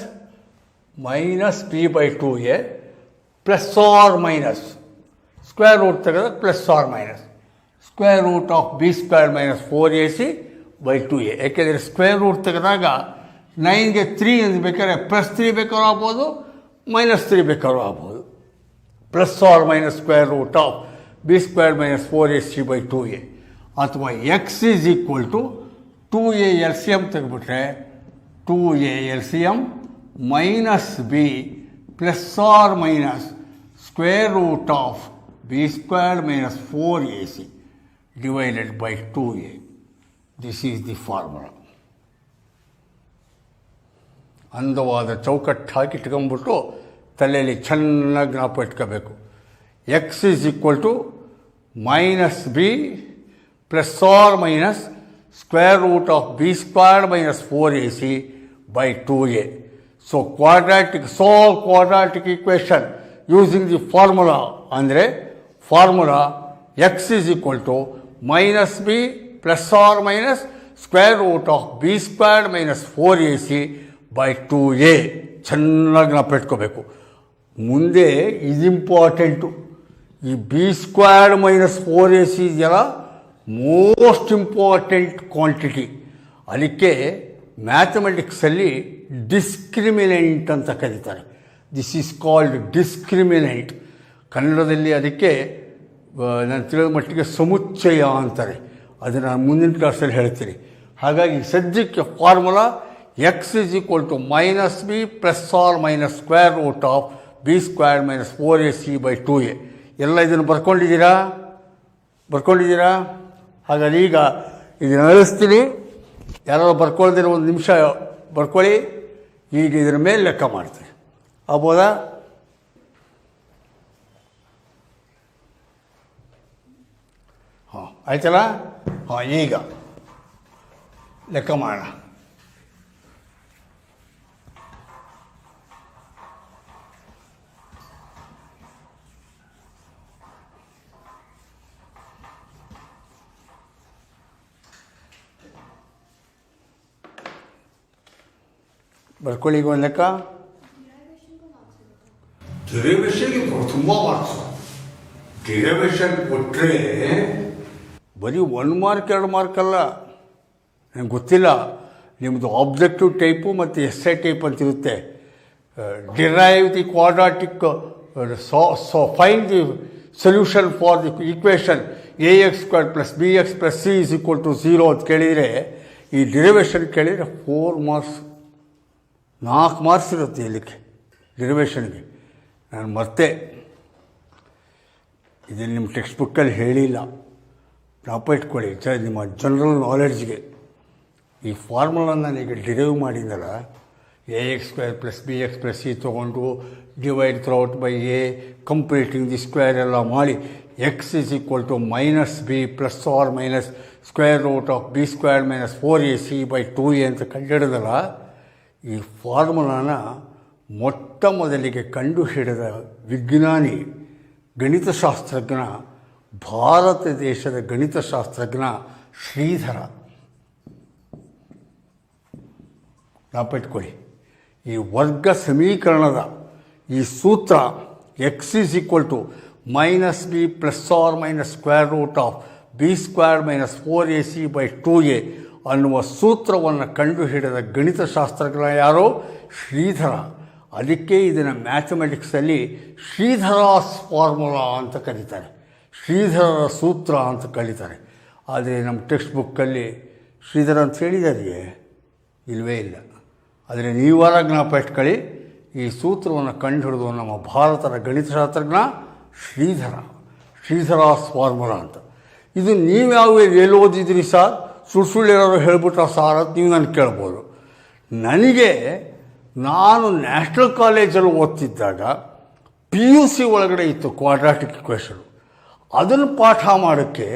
Speaker 1: minus b by 2a plus or minus square root ತೆಗೆದಾಗ plus or minus square root of B square minus 4ac by 2a. ಯಾಕೆಂದರೆ square root ತೆಗೆದಾಗ 9ಗೆ 3 ಅಂತ ಬೇಕಾದ್ರೆ plus 3 ಬೇಕಾದ್ರೂ ಆಗ್ಬೋದು, minus 3 ಬೇಕಾದ್ರೂ ಆಗ್ಬೋದು. Plus or minus square root of B square minus 4ac by 2a. ಅಥವಾ x is equal to 2a L C M ತೆಗೆದುಬಿಟ್ರೆ 2a L C M minus B plus or minus square root of B square minus 4ac divided by 2a. This is the formula. ಅಂದವಾದ ಚೌಕಟ್ಟು ಹಾಕಿ ಇಟ್ಕೊಂಡ್ಬಿಟ್ಟು ತಲೆಯಲ್ಲಿ ಚೆನ್ನಾಗಿ ಜ್ಞಾಪ ಇಟ್ಕೋಬೇಕು. X is equal to minus B plus or minus square root of b squared minus 4ac by 2a. So quadratic equation using the formula ಅಂದರೆ formula X is equal to minus B plus or minus square root of b squared minus 4ac by 2a. ಚೆನ್ನಾಗಿ ನಾವು ಪೆಟ್ಕೋಬೇಕು. ಮುಂದೆ ಇದು important. ಈ B squared minus 4ac ಇದೆಯಲ್ಲ, most important quantity. ಅದಕ್ಕೆ ಮ್ಯಾಥಮೆಟಿಕ್ಸಲ್ಲಿ discriminant ಅಂತ ಕರೀತಾರೆ. This is called discriminant. ಕನ್ನಡದಲ್ಲಿ ಅದಕ್ಕೆ ನಾನು ತಿಳಿದ ಮಟ್ಟಿಗೆ ಸಮುಚ್ಚಯ ಅಂತಾರೆ. ಅದನ್ನು ನಾನು ಮುಂದಿನ ಕ್ಲಾಸಲ್ಲಿ ಹೇಳ್ತೀನಿ. ಹಾಗಾಗಿ ಸದ್ಯಕ್ಕೆ formula X is equal to minus B plus or minus square root of B square minus 4ac by 2a. ಎಲ್ಲ ಇದನ್ನು ಬರ್ಕೊಂಡಿದ್ದೀರಾ? ಹಾಗಾಗಿ ಈಗ ಇದನ್ನು ಅಳಿಸ್ತೀನಿ. ಯಾರೋ ಬರ್ಕೊಳ್ದಿರೋ ಒಂದು ನಿಮಿಷ ಬರ್ಕೊಳ್ಳಿ. ಈಗ ಇದರ ಮೇಲೆ ಲೆಕ್ಕ ಮಾಡ್ತೀನಿ. ಆಗ್ಬೋದಾ? ಹಾಂ, ಆಯ್ತಲ್ಲ? ಹಾಂ, ಈಗ ಲೆಕ್ಕ ಮಾಡೋಣ. ಬರ್ಕೊಳ್ಳಿ. ಈಗ ಒಂದು ಲೆಕ್ಕ. ಡಿರೈವೇಷನ್ಗೆ ತುಂಬ ಮಾರ್ಕ್ಸು. ಡಿರೈವೇಷನ್ ಕೊಟ್ಟರೆ ಬರೀ 1 ಮಾರ್ಕ್ 2 ಮಾರ್ಕ್ ಅಲ್ಲ. ನನಗೆ ಗೊತ್ತಿಲ್ಲ, ನಿಮ್ಮದು ಆಬ್ಜೆಕ್ಟಿವ್ ಟೈಪು ಮತ್ತು ಎಸ್ಸೆ ಟೈಪ್ ಅಂತಿರುತ್ತೆ. Derive the quadratic, find the solution for the equation ax² + bx + c = 0 ಅಂತ ಕೇಳಿದರೆ, ಈ ಡಿರೈವೇಷನ್ ಕೇಳಿದರೆ 4 ಮಾರ್ಕ್ಸ್, 4 ಮಾರ್ಕ್ಸ್ ಇರುತ್ತೆ ಇಲ್ಲಿಗೆ ಡಿರೈವೇಷನ್ಗೆ. ನಾನು ಮತ್ತೆ ಇದನ್ನು ನಿಮ್ಮ ಟೆಕ್ಸ್ಟ್ ಬುಕ್ಕಲ್ಲಿ ಹೇಳಿಲ್ಲ, ಜ್ಞಾಪ ಇಟ್ಕೊಳ್ಳಿ. ನಿಮ್ಮ ಜನರಲ್ ನಾಲೆಡ್ಜ್ಗೆ ಈ ಫಾರ್ಮುಲಾ ನಾನೀಗ ಡಿರೈವ್ ಮಾಡಿದ್ದಲ್ಲ, ax² + bx + c ತೊಗೊಂಡು divide throughout by a, completing the square ಎಲ್ಲ ಮಾಡಿ x = -b ± √b² - 4ac/2a ಅಂತ ಕಂಡುಹಿಡಿದಲ್ಲ, ಈ ಫಾರ್ಮುಲಾನ ಮೊಟ್ಟ ಮೊದಲಿಗೆ ಕಂಡುಹಿಡಿದ ವಿಜ್ಞಾನಿ, ಗಣಿತಶಾಸ್ತ್ರಜ್ಞ, ಭಾರತ ದೇಶದ ಗಣಿತಶಾಸ್ತ್ರಜ್ಞ ಶ್ರೀಧರ. ಜ್ಞಾಪಿಟ್ಕೊಳ್ಳಿ, ಈ ವರ್ಗ ಸಮೀಕರಣದ ಈ ಸೂತ್ರ x = -b ± √b² - 4ac/2a ಅನ್ನುವ ಸೂತ್ರವನ್ನು ಕಂಡುಹಿಡಿದ ಗಣಿತಶಾಸ್ತ್ರಜ್ಞ ಯಾರೋ? ಶ್ರೀಧರ. ಅದಕ್ಕೆ ಇದನ್ನು ಮ್ಯಾಥಮೆಟಿಕ್ಸಲ್ಲಿ ಶ್ರೀಧರಾಸ್ ಫಾರ್ಮುಲಾ ಅಂತ ಕರೀತಾರೆ, ಶ್ರೀಧರರ ಸೂತ್ರ ಅಂತ ಕರೀತಾರೆ. ಆದರೆ ನಮ್ಮ ಟೆಕ್ಸ್ಟ್ ಬುಕ್ಕಲ್ಲಿ ಶ್ರೀಧರ ಅಂತ ಹೇಳಿದಾರೆಯೇ? ಇಲ್ಲವೇ ಇಲ್ಲ. ಆದರೆ ನೀವಾರ ಜ್ಞಾಪ ಇಟ್ಕೊಳ್ಳಿ, ಈ ಸೂತ್ರವನ್ನು ಕಂಡುಹಿಡಿದು ನಮ್ಮ ಭಾರತದ ಗಣಿತಶಾಸ್ತ್ರಜ್ಞ ಶ್ರೀಧರಾಸ್ ಫಾರ್ಮುಲಾ ಅಂತ. ಇದು ನೀವ್ಯಾವ ಎಲ್ಲಿ ಓದಿದ್ರಿ ಸರ್? ಸುಳ್ಳು ಏನಾದ್ರು ಹೇಳ್ಬಿಟ್ರ ಸಾರ್ ಅಂತ ನೀವು ನನಗೆ ಕೇಳ್ಬೋದು. ನಾನು ನ್ಯಾಷನಲ್ ಕಾಲೇಜಲ್ಲಿ ಓದ್ತಿದ್ದಾಗ PUC ಒಳಗಡೆ ಇತ್ತು ಕ್ವಾಡ್ರಾಟಿಕ್ ಇಕ್ವೇಷನ್. ಅದನ್ನು ಪಾಠ ಮಾಡೋಕ್ಕೆ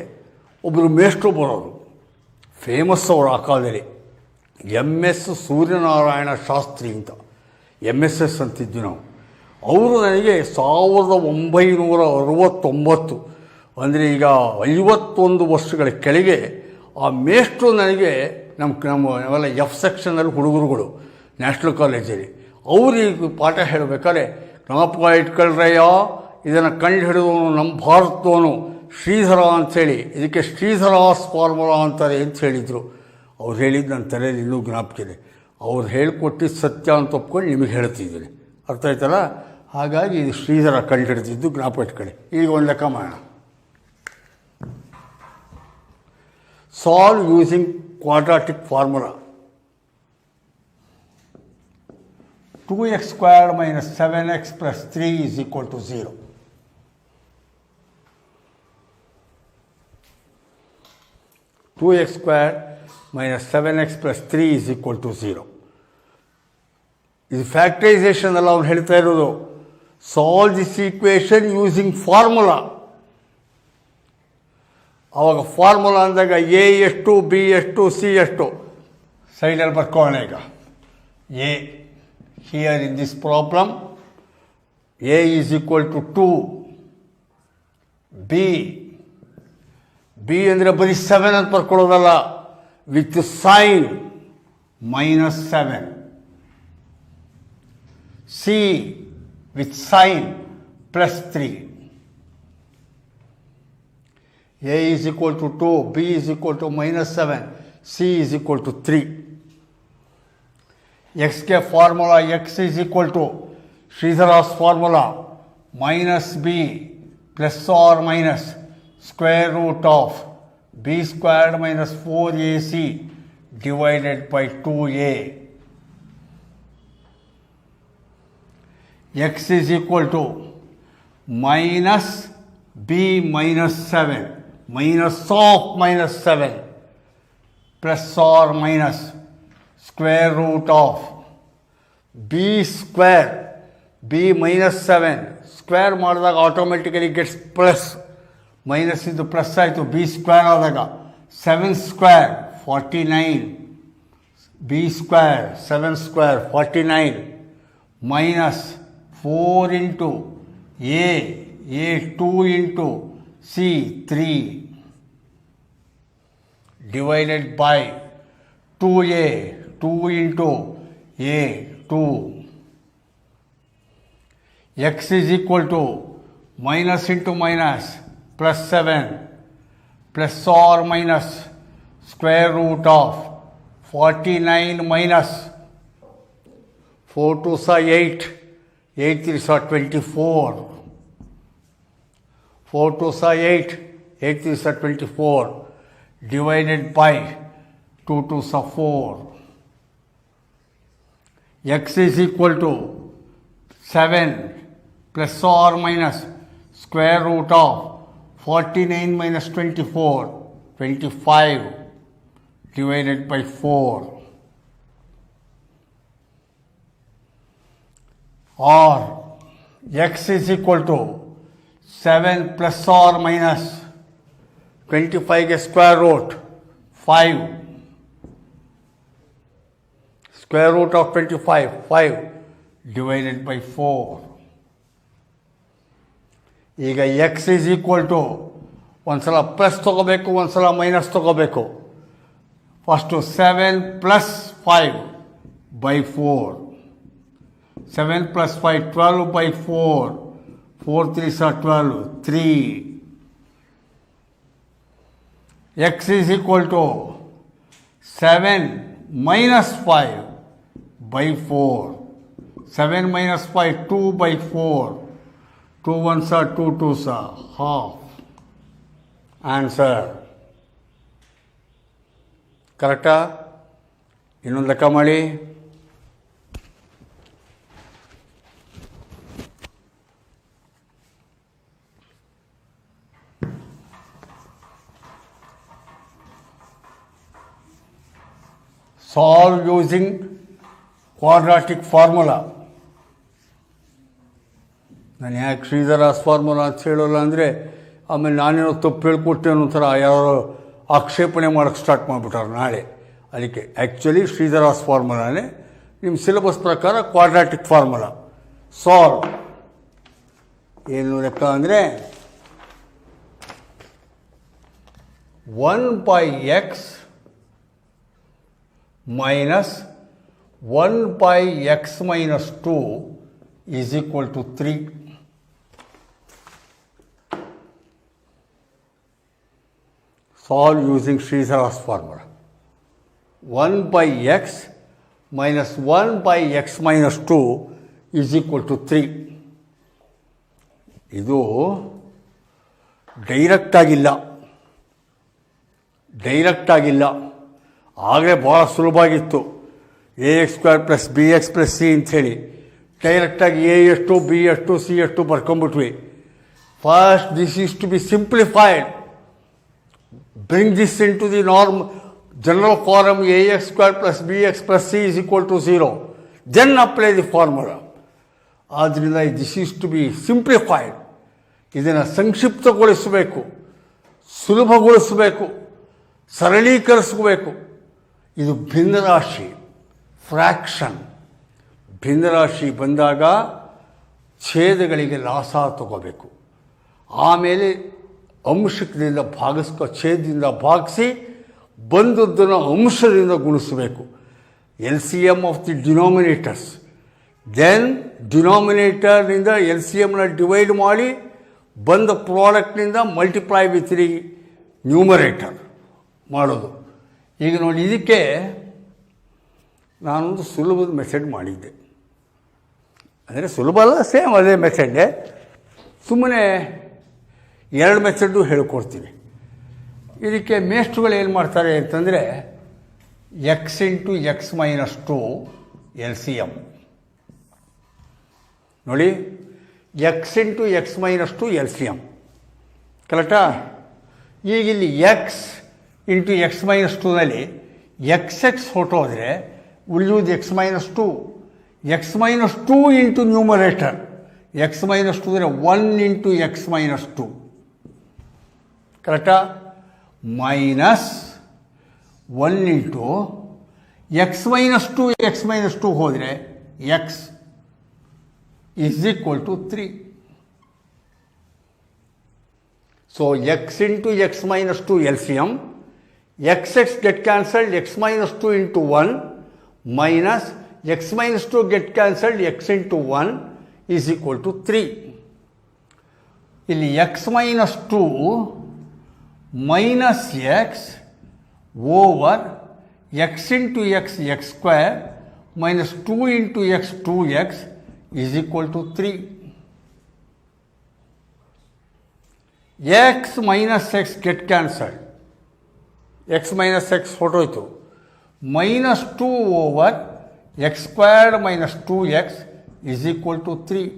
Speaker 1: ಒಬ್ಬರು ಮೇಷ್ಟ್ರು ಬರೋರು, ಫೇಮಸ್ ಅವರು ಆ ಕಾಲದಲ್ಲಿ, MS ಸೂರ್ಯನಾರಾಯಣ ಶಾಸ್ತ್ರಿ ಅಂತ, MSS ಅಂತಿದ್ವಿ ನಾವು. ಅವರು ನನಗೆ 1969, ಅಂದರೆ ಈಗ 51 ವರ್ಷಗಳ ಕೆಳಗೆ ಆ ಮೇಷ್ಟ್ರು ನನಗೆ ನಾವೆಲ್ಲ F ಸೆಕ್ಷನಲ್ಲಿ ಹುಡುಗರುಗಳು ನ್ಯಾಷನಲ್ ಕಾಲೇಜಲ್ಲಿ ಅವ್ರಿಗೆ ಪಾಠ ಹೇಳಬೇಕಾದ್ರೆ, ಜ್ಞಾಪಕ ಇಟ್ಕೊಳ್ರಯ್ಯ, ಇದನ್ನು ಕಂಡು ಹಿಡಿದವನು ನಮ್ಮ ಭಾರತದವನು ಶ್ರೀಧರ ಅಂಥೇಳಿ, ಇದಕ್ಕೆ ಶ್ರೀಧರಾಸ್ ಫಾರ್ಮುಲಾ ಅಂತಾರೆ ಅಂತ ಹೇಳಿದರು. ಅವ್ರು ಹೇಳಿದ್ದು ನನ್ನ ತಲೆಯಲ್ಲಿ ಇನ್ನೂ ಜ್ಞಾಪಕಿದೆ. ಅವ್ರು ಹೇಳಿಕೊಟ್ಟಿದ್ದು ಸತ್ಯ ಅಂತ ಒಪ್ಕೊಂಡು ನಿಮಗೆ ಹೇಳ್ತಿದ್ದೀನಿ. ಅರ್ಥ ಆಯ್ತಲ್ಲ? ಹಾಗಾಗಿ ಇದು ಶ್ರೀಧರ ಕಂಡು ಹಿಡಿದಿದ್ದು ಜ್ಞಾಪ ಇಟ್ಕೊಳ್ಳಿ. ಈಗ ಒಂದು ಲೆಕ್ಕ ಮಾಡೋಣ. Solve using quadratic formula. 2x² - 7x + 3 = 0. (2x² - 7x + 3 = 0). ಇದು ಫ್ಯಾಕ್ಟರೈಸೇಷನ್ ಅಲ್ಲ ಅವ್ರು ಹೇಳ್ತಾ ಇರೋದು. Solve this equation using formula. ಆವಾಗ ಫಾರ್ಮುಲಾ ಅಂದಾಗ a ಎಷ್ಟು, b ಎಷ್ಟು, c ಎಷ್ಟು ಸೈಡಲ್ಲಿ ಬರ್ಕೊಳ್ಳೋಣ. ಈಗ a, here in this problem a is equal to 2, b ಅಂದರೆ ಬರೀ 7 ಅಂತ ಬರ್ಕೊಳ್ಳೋದಲ್ಲ, with sign -7, c with sign +3. a is equal to 2, b is equal to -7, c is equal to 3. x के formula x is equal to Sridhara's formula -b ± √b² - 4ac divided by 2a. x is equal to -b -7 -7 ±√b². b -7 square ಮಾಡಿದಾಗ automatically gets plus, minus ಇದು plus ಆಯಿತು. b² ಆದಾಗ 7² 49, b² 7² 49 minus 4 into a 2 into c 3 divided by 2a 2 into a 2. x is equal to minus into minus plus 7 plus or minus square root of 49 minus 4 2s are 8, 8 3s are 24, 4 2s are 8, 8 3s are 24, divided by 2 2s are 4. X is equal to 7 plus or minus square root of 49 minus 24, 25 divided by 4. Or x is equal to 7 plus or minus 25 square root 5, square root of 25, 5 divided by 4. ಈಗ X is equal to ಒಂದು ಸಲ plus ತೊಗೋಬೇಕು, ಒಂದು ಸಲ minus ತೊಗೋಬೇಕು. First 7 plus 5 by 4, 7 plus 5, 12 by 4, 4 3s are 12, 3. X is equal to 7 minus 5 by 4, 7 minus 5, 2 by 4, 2 1s are 2 2s are half. Answer. ಕರೆಕ್ಟಾ? ಇನ್ನೊಂದು ಲೆಕ್ಕ ಮಾಡಿ. Solve using quadratic formula. ನಾನು ಯಾಕೆ ಶ್ರೀಧರಾಸ್ ಫಾರ್ಮುಲಾ ಅಂತ ಹೇಳೋಲ್ಲ ಅಂದರೆ ಆಮೇಲೆ ನಾನೇನೋ ತಪ್ಪು ಹೇಳ್ಕೊಟ್ಟೆ ಅನ್ನೋ ಥರ ಯಾರೋ ಆಕ್ಷೇಪಣೆ ಮಾಡೋಕ್ಕೆ ಸ್ಟಾರ್ಟ್ ಮಾಡಿಬಿಟ್ಟಾರೆ ನಾಳೆ. ಅದಕ್ಕೆ ಆ್ಯಕ್ಚುಲಿ ಶ್ರೀಧರಾಸ್ ಫಾರ್ಮುಲಾನೇ, ನಿಮ್ಮ ಸಿಲೆಬಸ್ ಪ್ರಕಾರ ಕ್ವಾಡ್ರಾಟಿಕ್ ಫಾರ್ಮುಲಾ. ಸಾಲ್ವ್ ಏನು ಲೆಕ್ಕ ಅಂದರೆ 1/x minus 1/x minus 2 is equal to 3. Solve using Sridhara's formula. 1/x minus 1/x minus 2 is equal to 3. ಇದು ಡೈರೆಕ್ಟ್ ಆಗಿಲ್ಲ. ಆಗಲೇ ಭಾಳ ಸುಲಭವಾಗಿತ್ತು. ax² plus bx plus c ಅಂಥೇಳಿ ಡೈರೆಕ್ಟಾಗಿ a ಎಷ್ಟು b ಎಷ್ಟು c ಎಷ್ಟು ಬರ್ಕೊಂಬಿಟ್ವಿ. First this is to be simplified. Bring this into the norm general form ax² plus bx plus c is equal to 0. Then apply the formula. ಆದ್ದರಿಂದ this is to be simplified. ಇದನ್ನು ಸಂಕ್ಷಿಪ್ತಗೊಳಿಸಬೇಕು, ಸುಲಭಗೊಳಿಸಬೇಕು, ಸರಳೀಕರಿಸಬೇಕು. ಇದು ಭಿನ್ನರಾಶಿ, fraction. ಭಿನ್ನರಾಶಿ ಬಂದಾಗ ಛೇದಗಳಿಗೆ ಲಾಸ ತಗೋಬೇಕು. ಆಮೇಲೆ ಅಂಶದಿಂದ ಛೇದದಿಂದ ಭಾಗಿಸಿ ಬಂದದ್ದನ್ನು ಅಂಶದಿಂದ ಗುಣಿಸಬೇಕು. LCM of the denominators. Then ಡಿನಾಮಿನೇಟರ್ನಿಂದ LCMನ ಡಿವೈಡ್ ಮಾಡಿ ಬಂದ ಪ್ರಾಡಕ್ಟ್ನಿಂದ ಮಲ್ಟಿಪ್ಲೈ ವಿತ್ ದಿ ನ್ಯೂಮರೇಟರ್ ಮಾಡೋದು. ಈಗ ನೋಡಿ, ಇದಕ್ಕೆ ನಾನೊಂದು ಸುಲಭದ ಮೆಥಡ್ ಮಾಡಿದ್ದೆ. ಅಂದರೆ ಸುಲಭ ಅಲ್ಲ, ಸೇಮ್ ಅದೇ ಮೆಥಡ್ಡೆ. ಸುಮ್ಮನೆ 2 ಮೆಥಡ್ಡು ಹೇಳ್ಕೊಡ್ತೀನಿ. ಇದಕ್ಕೆ ಮೇಷ್ಟ್ರುಗಳು ಏನು ಮಾಡ್ತಾರೆ ಅಂತಂದರೆ x into x minus 2 LCM. ನೋಡಿ, x into x minus 2 LCM ಕರೆಕ್ಟಾ? ಈಗ ಇಲ್ಲಿ x ಇಂಟು x ಮೈನಸ್ 2ನಲ್ಲಿ XX ಹೊರಟೋದ್ರೆ ಉಳಿಯುವುದು x minus 2. x minus 2 into numerator. x minus 2 ಅಂದರೆ 1 ಇಂಟು x ಮೈನಸ್ 2 ಕರೆಕ್ಟಾ? ಮೈನಸ್ 1 ಇಂಟು x ಮೈನಸ್ 2 ಹೋದರೆ x ಈಸ್ ಈಕ್ವಲ್ ಟು 3. ಸೊ x into x minus 2 LCM. xx get cancelled, x minus 2 into 1 minus x minus 2 get cancelled, x into 1 is equal to 3. ಇಲ್ಲಿ x minus 2 minus x over x into x, x square minus 2 into x, 2x is equal to 3. X minus x get cancelled, x minus x ಹೊರಟೋಯ್ತು. -2 over x squared minus 2x is equal to 3.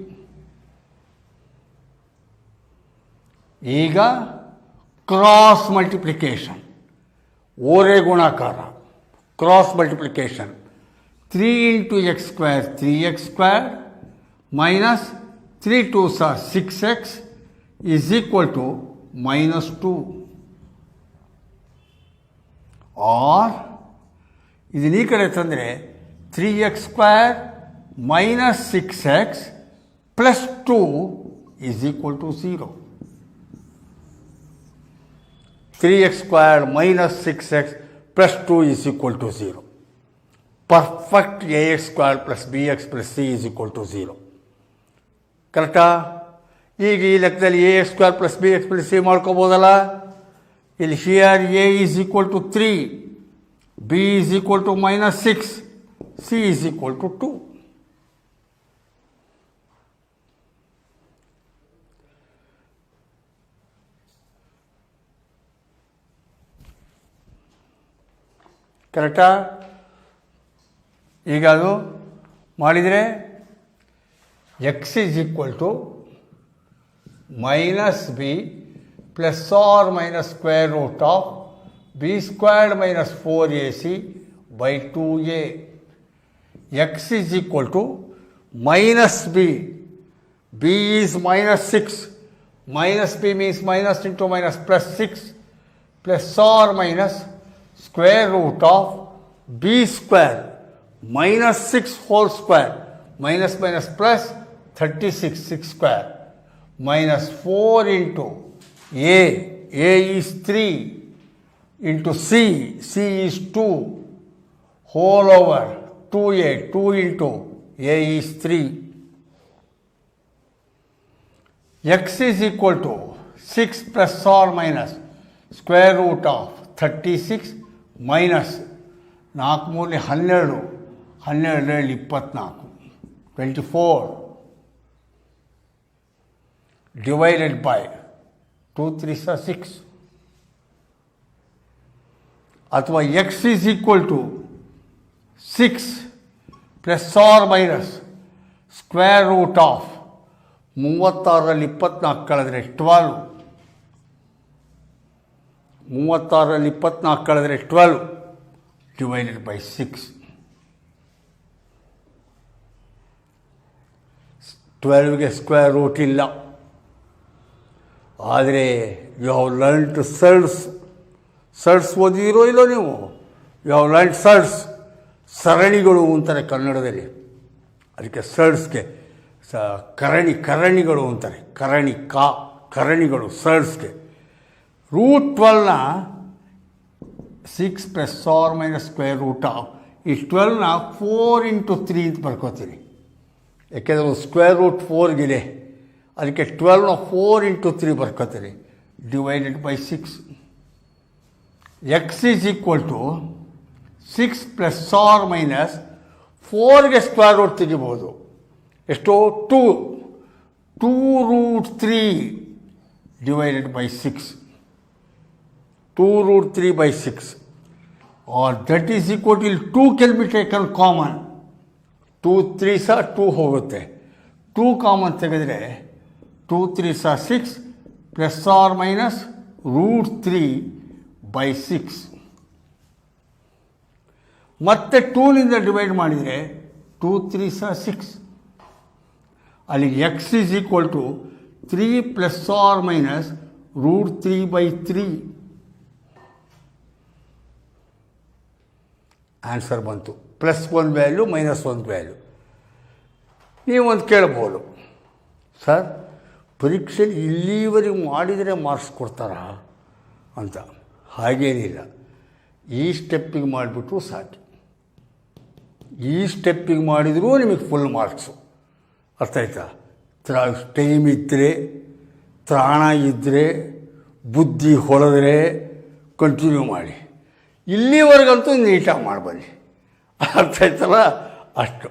Speaker 1: ಈಗ cross multiplication, ಓರೆ ಗುಣಾಕಾರ, cross multiplication. 3 into x square 3x² minus 3 2s are 6x is equal to -2. Or ಇದನ್ನ ಈ ಕಡೆ ತಂದರೆ 3x² minus 6x plus 2 is equal to 0. 3x² minus 6x plus 2 is equal to 0. Perfect ax² plus bx plus c is equal to 0. ಕರೆಕ್ಟಾ? ಈಗ ಈ ಲೆಕ್ಕದಲ್ಲಿ ax² plus bx plus c ಮಾಡ್ಕೋಬೋದಲ್ಲ. ಇಲ್ಲಿ here a is equal to 3, b is equal to -6, c is equal to 2. ಕರೆಕ್ಟಾ? ಈಗ ಅದು ಮಾಡಿದರೆ X is equal to -b plus or minus square root of b² minus 4ac by 2a. X is equal to -b, b is -6, -b means minus into minus plus 6 plus or minus square root of b² minus 6 whole square minus minus plus 36 6 square minus 4 into a is 3 into c is 2 whole over 2a, 2 into a is 3. X is equal to 6 plus or minus square root of 36 minus 4 ಮೂರನೇ 12, 12 24, 24 divided by 2 3s are 6. ಅಥವಾ x is equal to 6 plus or minus square root of 36ರಲ್ಲಿ 24 ಕಳೆದರೆ 12, 36ರಲ್ಲಿ 24 ಕಳೆದರೆ 12 divided by 6. 12ಗೆ square root ಇಲ್ಲ. ಆದರೆ you have learn to surds ಓದಿದಿರೋ ಇಲ್ಲೋ ನೀವು? ಯು ಹ್ಯಾವ್ ಲರ್ನ್ ಸರ್ಡ್ಸ್, ಸರಣಿಗಳು ಅಂತಾರೆ ಕನ್ನಡದಲ್ಲಿ. ಅದಕ್ಕೆ ಸರ್ಡ್ಸ್ಗೆ ಕರಣಿಗಳು ಅಂತಾರೆ. ಕರಣಿಗಳು ಸರ್ಡ್ಸ್ಗೆ. ರೂಟ್ 12ನ 6 plus or minus square root of ಈ 12ನ 4 ಇಂಟು 3 ಅಂತ ಬರ್ಕೋತೀನಿ. ಯಾಕೆಂದರೆ ಒಂದು ಸ್ಕ್ವೇರ್ ರೂಟ್ 4ಗಿದೆ, ಅದಕ್ಕೆ 12ನ 4 ಇಂಟು 3 ಬರ್ಕೋತೀನಿ divided by 6. X is equal to 6 plus or minus 4ಗೆ ಸ್ಕ್ವೇರ್ ರೂಟ್ ತೆಗಿಬೋದು. ಎಷ್ಟೋ 2 root 3 divided by 6. 2 root 3 by 6, or that is equal to 2 can be taken common. 2 3s are 2 ಹೋಗುತ್ತೆ. 2 ಕಾಮನ್ ತೆಗೆದರೆ 2 3s are 6 plus or minus root 3 by 6. ಮತ್ತೆ 2ನಿಂದ divide ಮಾಡಿದರೆ 2 3s are 6. ಅಲ್ಲಿ x is equal to 3 plus or minus root 3 by 3. Answer ಬಂತು. Plus 1 value minus 1 value. ನೀವು ಒಂದು ಕೇಳ್ಬೋದು, sir ಪರೀಕ್ಷೆಯಲ್ಲಿ ಇಲ್ಲಿವರೆಗೂ ಮಾಡಿದರೆ ಮಾರ್ಕ್ಸ್ ಕೊಡ್ತಾರಾ ಅಂತ. ಹಾಗೇನಿಲ್ಲ. ಈ ಸ್ಟೆಪ್ಪಿಗೆ ಮಾಡಿಬಿಟ್ರು ಸಾಕು. ಈ ಸ್ಟೆಪ್ಪಿಗೆ ಮಾಡಿದರೂ ನಿಮಗೆ ಫುಲ್ ಮಾರ್ಕ್ಸು. ಅರ್ಥ ಆಯ್ತಾ? ಟೈಮ್ ಇದ್ದರೆ, ತ್ರಾಣ ಇದ್ದರೆ, ಬುದ್ಧಿ ಹೊಳೆದ್ರೆ ಕಂಟಿನ್ಯೂ ಮಾಡಿ. ಇಲ್ಲಿವರೆಗಂತೂ ನೀಟಾಗಿ ಮಾಡಬನ್ನಿ. ಅರ್ಥ ಆಯ್ತಲ್ಲ? ಅಷ್ಟು.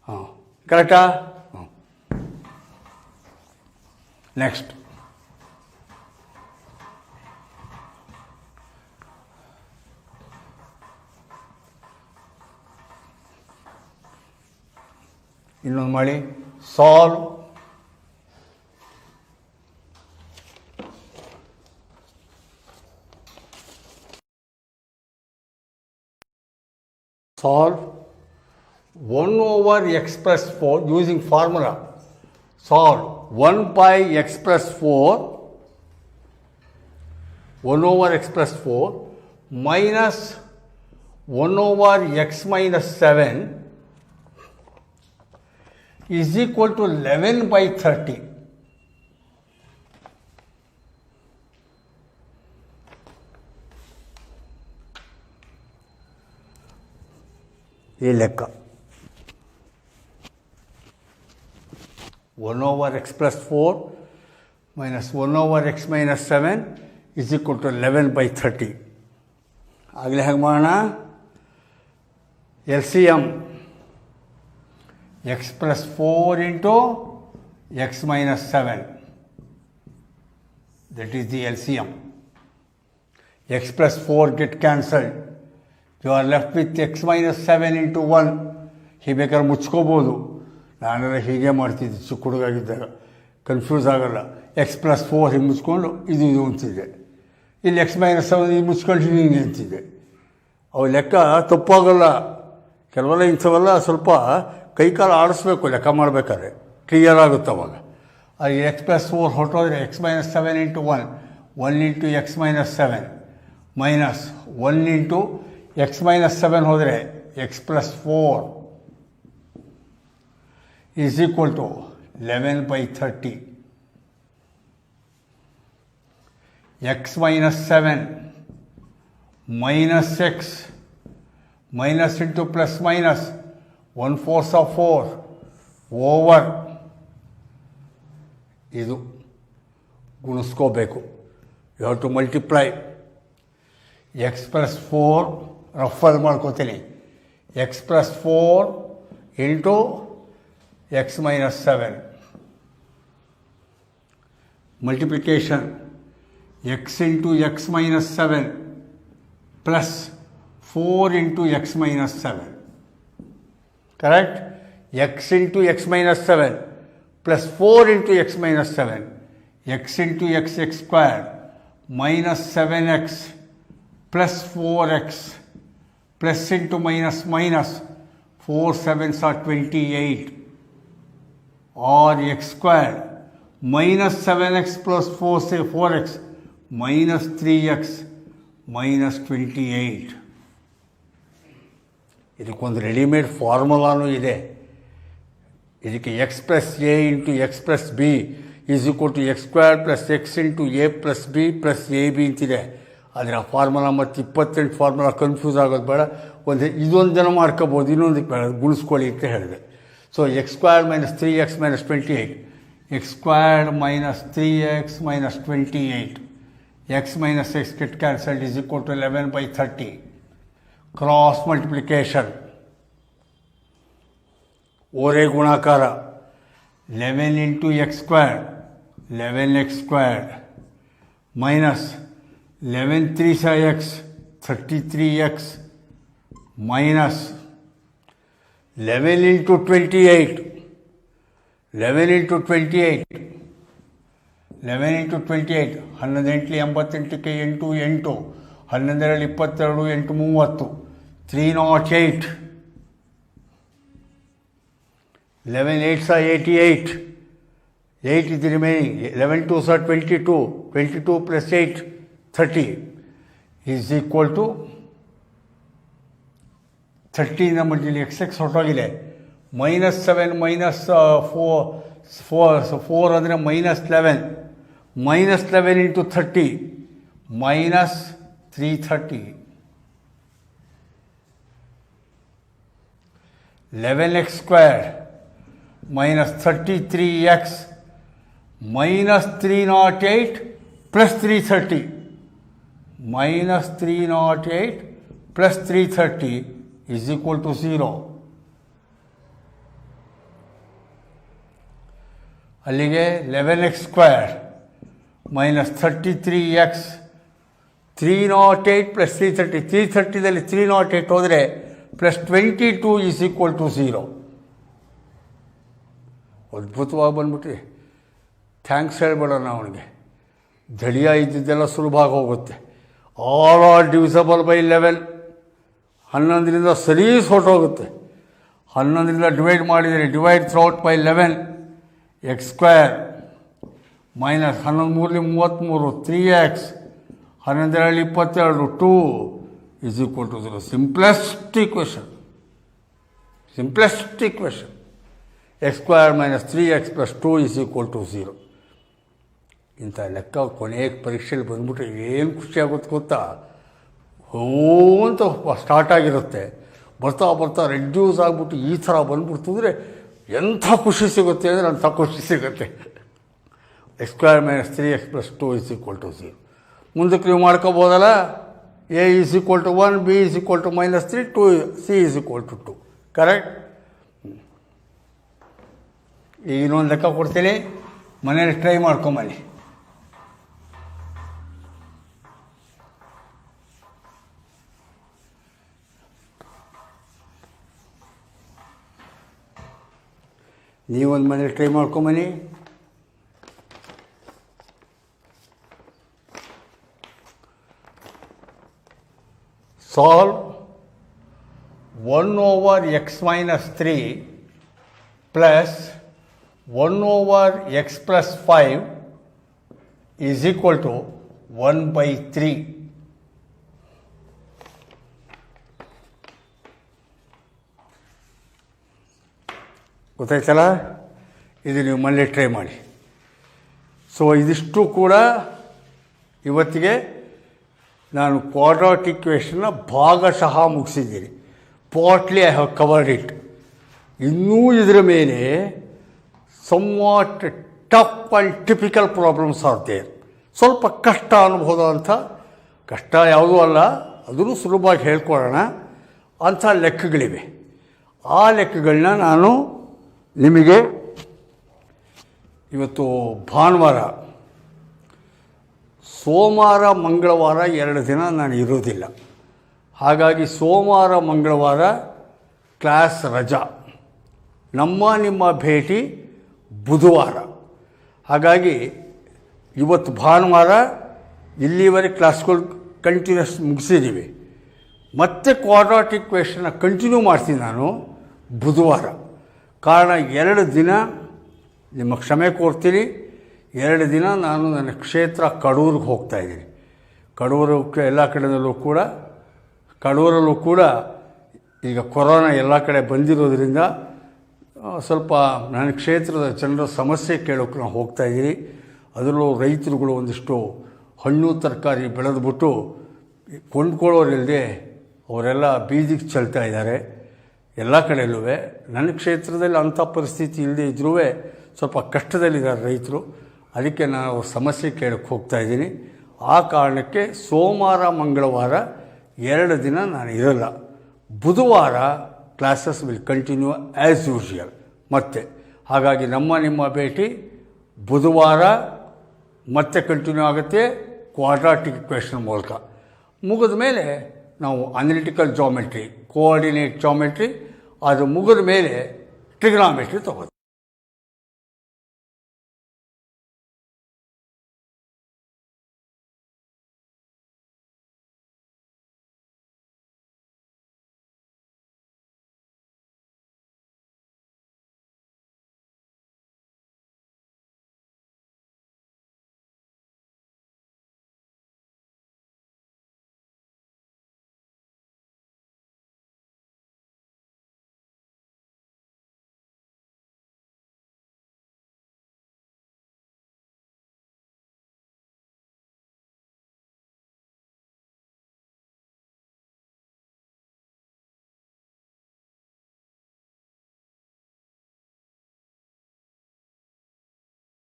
Speaker 1: ಹಾಂ, ಕರೆಕ್ಟಾ? ನೆಕ್ಸ್ಟ್ ಇನ್ನೊಂದು ಮಾಡಿ solve solve 1 over x plus 4 using formula. Solve 1 by x plus 4, 1 over x plus 4 minus 1 over x minus 7 is equal to 11 by 30. ಈ ಲೆಕ್ಕ 1 over x plus 4 minus 1 over x minus 7 is equal to 11 by 30. ಆಗಲೇ ಹೇಗೆ ಮಾಡೋಣ? L C M x plus 4 into x minus 7. That is the LCM. X plus 4 get cancelled. You are left with x minus 7 into 1. ಹೀಗೆ ಬೇಕಾದ್ರೆ ಮುಚ್ಕೋಬೋದು. ನಾನೆಲ್ಲ ಹೀಗೆ ಮಾಡ್ತಿದ್ದೆ ಚಿಕ್ಕ ಹುಡುಗಾಗಿದ್ದಾಗ, confuse ಆಗೋಲ್ಲ. x plus 4 ಹಿಂಗೆ ಮುಚ್ಕೊಂಡು ಇದು ಅಂತಿದೆ, ಇಲ್ಲಿ x minus 7 ಇದು ಮುಚ್ಕೊಂಡು ಹಿಂಗೆ ಅಂತಿದೆ. ಅವು ಲೆಕ್ಕ ತಪ್ಪಾಗಲ್ಲ. ಕೆಲವೆಲ್ಲ ಇಂಥವೆಲ್ಲ ಸ್ವಲ್ಪ ಕೈಕಾಲು ಆಡಿಸ್ಬೇಕು ಲೆಕ್ಕ ಮಾಡಬೇಕಾದ್ರೆ, ಕ್ಲಿಯರ್ ಆಗುತ್ತೆ ಅವಾಗ. ಅದು x plus 4 ಹೊರಟೋದ್ರೆ x minus 7 into 1, 1 into x minus 7 minus 1 into x minus 7 ಹೋದರೆ x plus 4 is equal to 11 by 30. x minus 7 minus x minus into plus minus 1/4 of 4 over ಇದು ಗುಣಿಸ್ಕೋಬೇಕು. You have to multiply. x plus 4 ರಫಲ್ಲಿ ಮಾಡ್ಕೋತೀನಿ, x plus 4 into x minus 7. Multiplication x into x minus 7 plus 4 into x minus 7. Correct? x into x minus 7 plus 4 into x minus 7. x into x square minus 7x plus 4x plus into minus minus 4 7s are 28, or x square minus 7x plus 4x minus 3x minus 28. ಇದಕ್ಕೊಂದು readymade ಫಾರ್ಮುಲಾನೂ ಇದೆ. ಇದಕ್ಕೆ X plus A into X plus B is equal to X square plus X into A plus B plus A B ಅಂತಿದೆ. ಆದರೆ ಆ formula ಮತ್ತು 28 formula confuse ಆಗೋದು ಬೇಡ. ಇದೊಂದು ಜನ ಮಾಡ್ಕೋಬೋದು, ಇನ್ನೊಂದಕ್ಕೆ ಬೇಡ, ಗುಣಿಸ್ಕೊಳ್ಳಿ ಅಂತ ಹೇಳಿದೆ. So x square minus 3x minus 28, x square minus 3x minus 28, x minus x get cancelled is equal to 11 by 30. Cross multiplication, ಓರೆ ಗುಣಾಕಾರ, 11 into x square 11x squared minus 11 3s are x 33x minus 11 into 28 11 into 28 11 into 28 11 88ಕ್ಕೆ 8 8 11 22 8 30 308 11 8s are 88, 8 is the remaining, 11 2s are 22, 22 plus 8 30 is equal to 30 ನಮ್ಮಲ್ಲಿ x ಹೊರಟೋಗಿದೆ. Minus 7 minus 4 ಅಂದರೆ minus 11, minus 11 into 30 minus 330. 11x squared minus 33x minus 308 plus 330 minus 308 plus 330 is equal to 0. ಅಲ್ಲಿಗೆ 11x² minus 33x 308 plus 330 330ದಲ್ಲಿ 308 ಹೋದರೆ plus 22 is equal to 0. ಅದ್ಭುತವಾಗಿ ಬಂದ್ಬಿಟ್ರಿ. Thanks ಹೇಳ್ಬೇಡೋಣ ಅವನಿಗೆ. ದಳಿಯ ಇದ್ದಿದ್ದೆಲ್ಲ ಸುಲಭ ಆಗಿ ಹೋಗುತ್ತೆ. All are divisible by 11. 11ರಿಂದ ಸರೀಸ್ ಹೊರಟೋಗುತ್ತೆ. 11ರಿಂದ ಡಿವೈಡ್ ಮಾಡಿದರೆ divide throughout by 11 x² minus 11 33 3x 11 22 2 is equal to 0. Simplest equation. x² minus 3x plus 2 is equal to 0. ಇಂಥ ಲೆಕ್ಕ ಕೊನೆಯ ಪರೀಕ್ಷೆಯಲ್ಲಿ ಬಂದ್ಬಿಟ್ರೆ ಏನು ಖುಷಿಯಾಗುತ್ತೆ ಗೊತ್ತಾ? ಹೋ ಅಂತ ಸ್ಟಾರ್ಟ್ ಆಗಿರುತ್ತೆ, ಬರ್ತಾ ಬರ್ತಾ ರೆಡ್ಯೂಸ್ ಆಗಿಬಿಟ್ಟು ಈ ಥರ ಬಂದ್ಬಿಡ್ತು ಅಂದರೆ ಎಂಥ ಖುಷಿ ಸಿಗುತ್ತೆ ಅಂದರೆ ಅಂಥ ಖುಷಿ ಸಿಗುತ್ತೆ. x² minus 3x plus 2 is equal to 0. ಮುಂದಕ್ಕೆ ನೀವು ಮಾಡ್ಕೋಬೋದಲ್ಲ. a is equal to 1, b is equal to minus 3, 2 c is equal to 2. Correct? ಈಗ ಇನ್ನೊಂದು ಲೆಕ್ಕ ಕೊಡ್ತೀನಿ, ಮನೇಲಿ ಟ್ರೈ ಮಾಡ್ಕೊಂಬನ್ನಿ. ನೀವೊಂದು ಮನೇಲಿ ಟ್ರೈ ಮಾಡ್ಕೊಂಬನ್ನಿ. Solve 1/x minus 3 plus 1/x plus 5 is equal to 1/3. ಗೊತ್ತಾಯ್ತಲ್ಲ? ಇದು ನೀವು ಮನೇಲಿ ಟ್ರೈ ಮಾಡಿ. ಸೊ ಇದಿಷ್ಟು ಕೂಡ ಇವತ್ತಿಗೆ ನಾನು ಕ್ವಾಡ್ರಾಟಿಕ್ ಇಕ್ವೇಷನ್ನ ಭಾಗಶಃ ಮುಗಿಸಿದ್ದೀನಿ. Partly I have covered it. ಇನ್ನೂ ಇದರ ಮೇಲೆ somewhat tough and typical problems are there. ಸ್ವಲ್ಪ ಕಷ್ಟ ಅನ್ಬೋದಂಥ, ಕಷ್ಟ ಯಾವುದೂ ಅಲ್ಲ, ಅದನ್ನು ಸುಲಭವಾಗಿ ಹೇಳ್ಕೊಡೋಣ ಅಂಥ ಲೆಕ್ಕಗಳಿವೆ. ಆ ಲೆಕ್ಕಗಳನ್ನ ನಾನು ನಿಮಗೆ ಇವತ್ತು ಭಾನುವಾರ, ಸೋಮವಾರ ಮಂಗಳವಾರ 2 ದಿನ ನಾನು ಇರೋದಿಲ್ಲ. ಹಾಗಾಗಿ ಸೋಮವಾರ ಮಂಗಳವಾರ ಕ್ಲಾಸ್ ರಜಾ, ನಿಮ್ಮ ಭೇಟಿ ಬುಧವಾರ. ಹಾಗಾಗಿ ಇವತ್ತು ಭಾನುವಾರ ಇಲ್ಲಿವರೆಗೆ ಕ್ಲಾಸ್ಗಳು ಕಂಟಿನ್ಯೂಸ್ ಮುಗಿಸಿದ್ದೀವಿ. ಮತ್ತೆ ಕ್ವಾಡ್ರಾಟಿಕ್ ಇಕ್ವೇಷನ್ನ ಕಂಟಿನ್ಯೂ ಮಾಡ್ತೀನಿ ನಾನು ಬುಧವಾರ. ಕಾರಣ 2 ದಿನ ನಿಮ್ಮ ಕ್ಷಮೆ ಕೋರ್ತೀನಿ. 2 ದಿನ ನಾನು ನನ್ನ ಕ್ಷೇತ್ರ ಕಡೂರಿಗೆ ಹೋಗ್ತಾಯಿದ್ದೀನಿ. ಕಡೂರಿಗೆ ಎಲ್ಲ ಕಡೆಯಲ್ಲೂ ಕೂಡ, ಕಡೂರಲ್ಲೂ ಕೂಡ ಈಗ ಕೊರೋನಾ ಎಲ್ಲ ಕಡೆ ಬಂದಿರೋದ್ರಿಂದ ಸ್ವಲ್ಪ ನನ್ನ ಕ್ಷೇತ್ರದ ಜನರ ಸಮಸ್ಯೆ ಕೇಳೋಕ್ಕೆ ನಾವು ಹೋಗ್ತಾಯಿದ್ದೀನಿ. ಅದರಲ್ಲೂ ರೈತರುಗಳು ಒಂದಿಷ್ಟು ಹಣ್ಣು ತರಕಾರಿ ಬೆಳೆದ್ಬಿಟ್ಟು ಕೊಂಡ್ಕೊಳ್ಳೋರಿಲ್ಲದೆ ಅವರೆಲ್ಲ ಬೀದಿಗೆ ಚೆಲ್ತಾ ಇದ್ದಾರೆ ಎಲ್ಲ ಕಡೆಯಲ್ಲೂ. ನನ್ನ ಕ್ಷೇತ್ರದಲ್ಲಿ ಅಂಥ ಪರಿಸ್ಥಿತಿ ಇಲ್ಲದೆ ಇದ್ದರೂ ಸ್ವಲ್ಪ ಕಷ್ಟದಲ್ಲಿದ್ದಾರೆ ರೈತರು. ಅದಕ್ಕೆ ನಾನು ಅವ್ರ ಸಮಸ್ಯೆ ಕೇಳಕ್ಕೆ ಹೋಗ್ತಾಯಿದ್ದೀನಿ. ಆ ಕಾರಣಕ್ಕೆ ಸೋಮವಾರ ಮಂಗಳವಾರ 2 ದಿನ ನಾನು ಇರಲ್ಲ. ಬುಧವಾರ classes will continue as usual ಮತ್ತೆ. ಹಾಗಾಗಿ ನಿಮ್ಮ ಭೇಟಿ ಬುಧವಾರ ಮತ್ತೆ ಕಂಟಿನ್ಯೂ ಆಗುತ್ತೆ ಕ್ವಾಡ್ರಾಟಿಕ್ ಇಕ್ವೇಷನ್ ಮೂಲಕ. ಮುಗಿದ ಮೇಲೆ ನಾವು ಅನಲಿಟಿಕಲ್ ಜಾಮೆಟ್ರಿ, ಕೋಆರ್ಡಿನೇಟ್ ಜಾಮೆಟ್ರಿ, ಅದು ಮುಗಿದ ಮೇಲೆ ಟ್ರಿಗ್ನಾಮೆಟ್ರಿ ತಗೋದು.